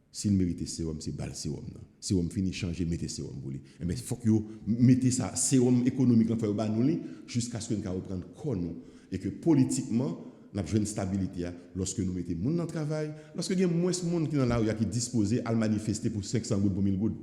B: S'il mérite sérum, c'est bal sérum. Sérum fini, changer, mettez sérum pour lui. Mais il faut que vous mettez ça, sérum économique, jusqu'à ce que nous reprenions corps. Et que politiquement, nous avons une stabilité lorsque nous mettons les gens dans le travail, lorsque il y a moins de monde qui dans la rue qui est disposé à manifester pour 500 gouttes pour 1000 gouttes.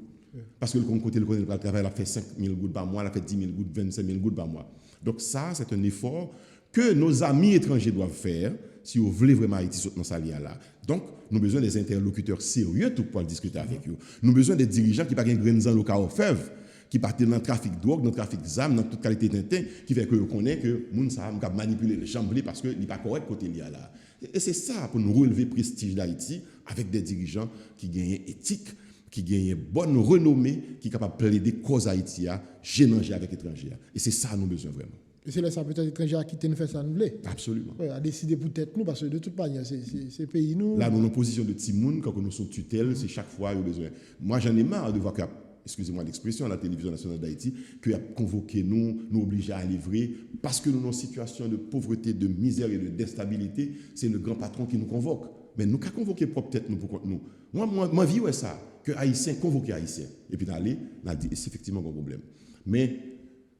B: Parce que le côté le travail, il a fait 5 000 gouttes par mois, il a fait 10 000 gouttes, 25 000 gouttes par mois. Donc ça, c'est un effort que nos amis étrangers doivent faire si vous voulez vraiment Haïti dans sa ligne là. Donc, nous avons besoin des interlocuteurs sérieux pour pouvoir discuter avec eux. Nous avons besoin des dirigeants qui ne partent pas grains dans le cas au fèvre, qui partent dans le trafic de drogue, dans le trafic d'armes, dans toute qualité d'intin, qui fait que vous connaissez que les gens ont manipulé les chambres parce qu'il n'est pas correct côté là. Et c'est ça pour nous relever le prestige d'Haïti avec des dirigeants qui gagnent éthique, qui gagnent bonne renommée, qui sont capables de plaider cause Haïti, génanger avec étrangers. Et c'est ça nous avons besoin vraiment.
A: Et c'est là ça peut-être étranger à quitter nous faire ça nous voulait.
B: Absolument.
A: Ouais, à décider pour tête nous parce que de toute manière c'est pays nous.
B: Là nous sommes en position de timoun quand nous sommes tutelle, c'est chaque fois il y a besoin. Moi j'en ai marre de voir que excusez-moi l'expression à la télévision nationale d'Haïti que a convoqué nous obligés à livrer parce que nous sommes en situation de pauvreté, de misère et de déstabilité, c'est le grand patron qui nous convoque. Mais nous qu'à convoquer propre tête nous pour contre nous. Moi vie ouais ça que haïtien convoquer haïtien et puis d'aller on dit c'est effectivement un problème. Mais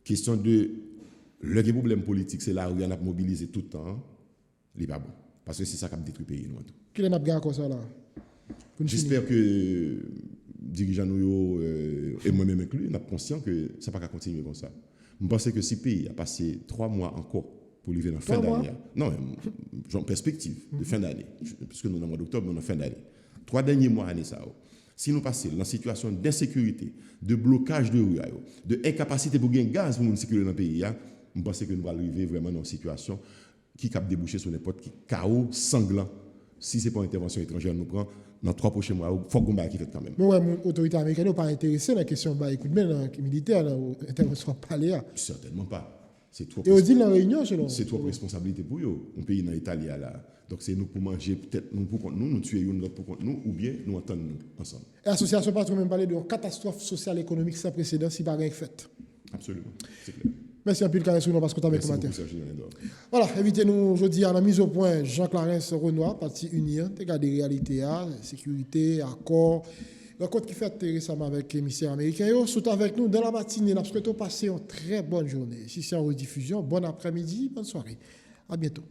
B: question de le problème politique, c'est là où il y a mobilisé tout le temps, il n'est pas bon. Parce que c'est ça qui a détruit le pays.
A: Quel est le gars comme ça là?
B: J'espère que les dirigeants et moi-même inclus, nous sommes conscients que ça ne va pas continuer comme ça. Je pense que si le pays a passé 3 mois encore pour livrer dans la fin d'année, non, en perspective de fin d'année, puisque nous sommes en mois d'octobre, nous sommes en fin d'année. 3 derniers mois, si nous passons dans une situation d'insécurité, de blocage de rue, de incapacité pour gagner gaz pour nous sécuriser dans le pays, je pense que nous allons arriver vraiment dans une situation qui a débouché sur n'importe quel chaos sanglant. Si ce n'est pas une intervention étrangère, nous prenons dans 3 prochains mois, il faut qu'on ait fait quand même.
A: Mais ouais, l'autorité américaine n'est pas intéressée dans la question de coup de main militaire, l'intervention paléa.
B: Certainement pas. C'est trop.
A: Et on dit la réunion, selon.
B: C'est trop de responsabilité pour eux. Un pays dans l'Italie là. Donc c'est nous pour manger, peut-être nous pour contre nous tuer une autre pour contre nous, ou bien nous entendre nous ensemble.
A: Et l'association patron même parler de catastrophe sociale et économique sans précédent si pas rien fait.
B: Absolument, c'est clair.
A: Merci un peu le Clarence Renoir parce que tu as avec le matin. Voilà, invitez-nous aujourd'hui à la mise au point Jean-Clarence Renoir, parti Union, regardez la réalité, sécurité, accord. Rencontre qui fait récemment avec l'émissaire américain. Ils sont avec nous dans la matinée. Nous souhaitons passer une très bonne journée. Si c'est en rediffusion, bon après-midi, bonne soirée. À bientôt.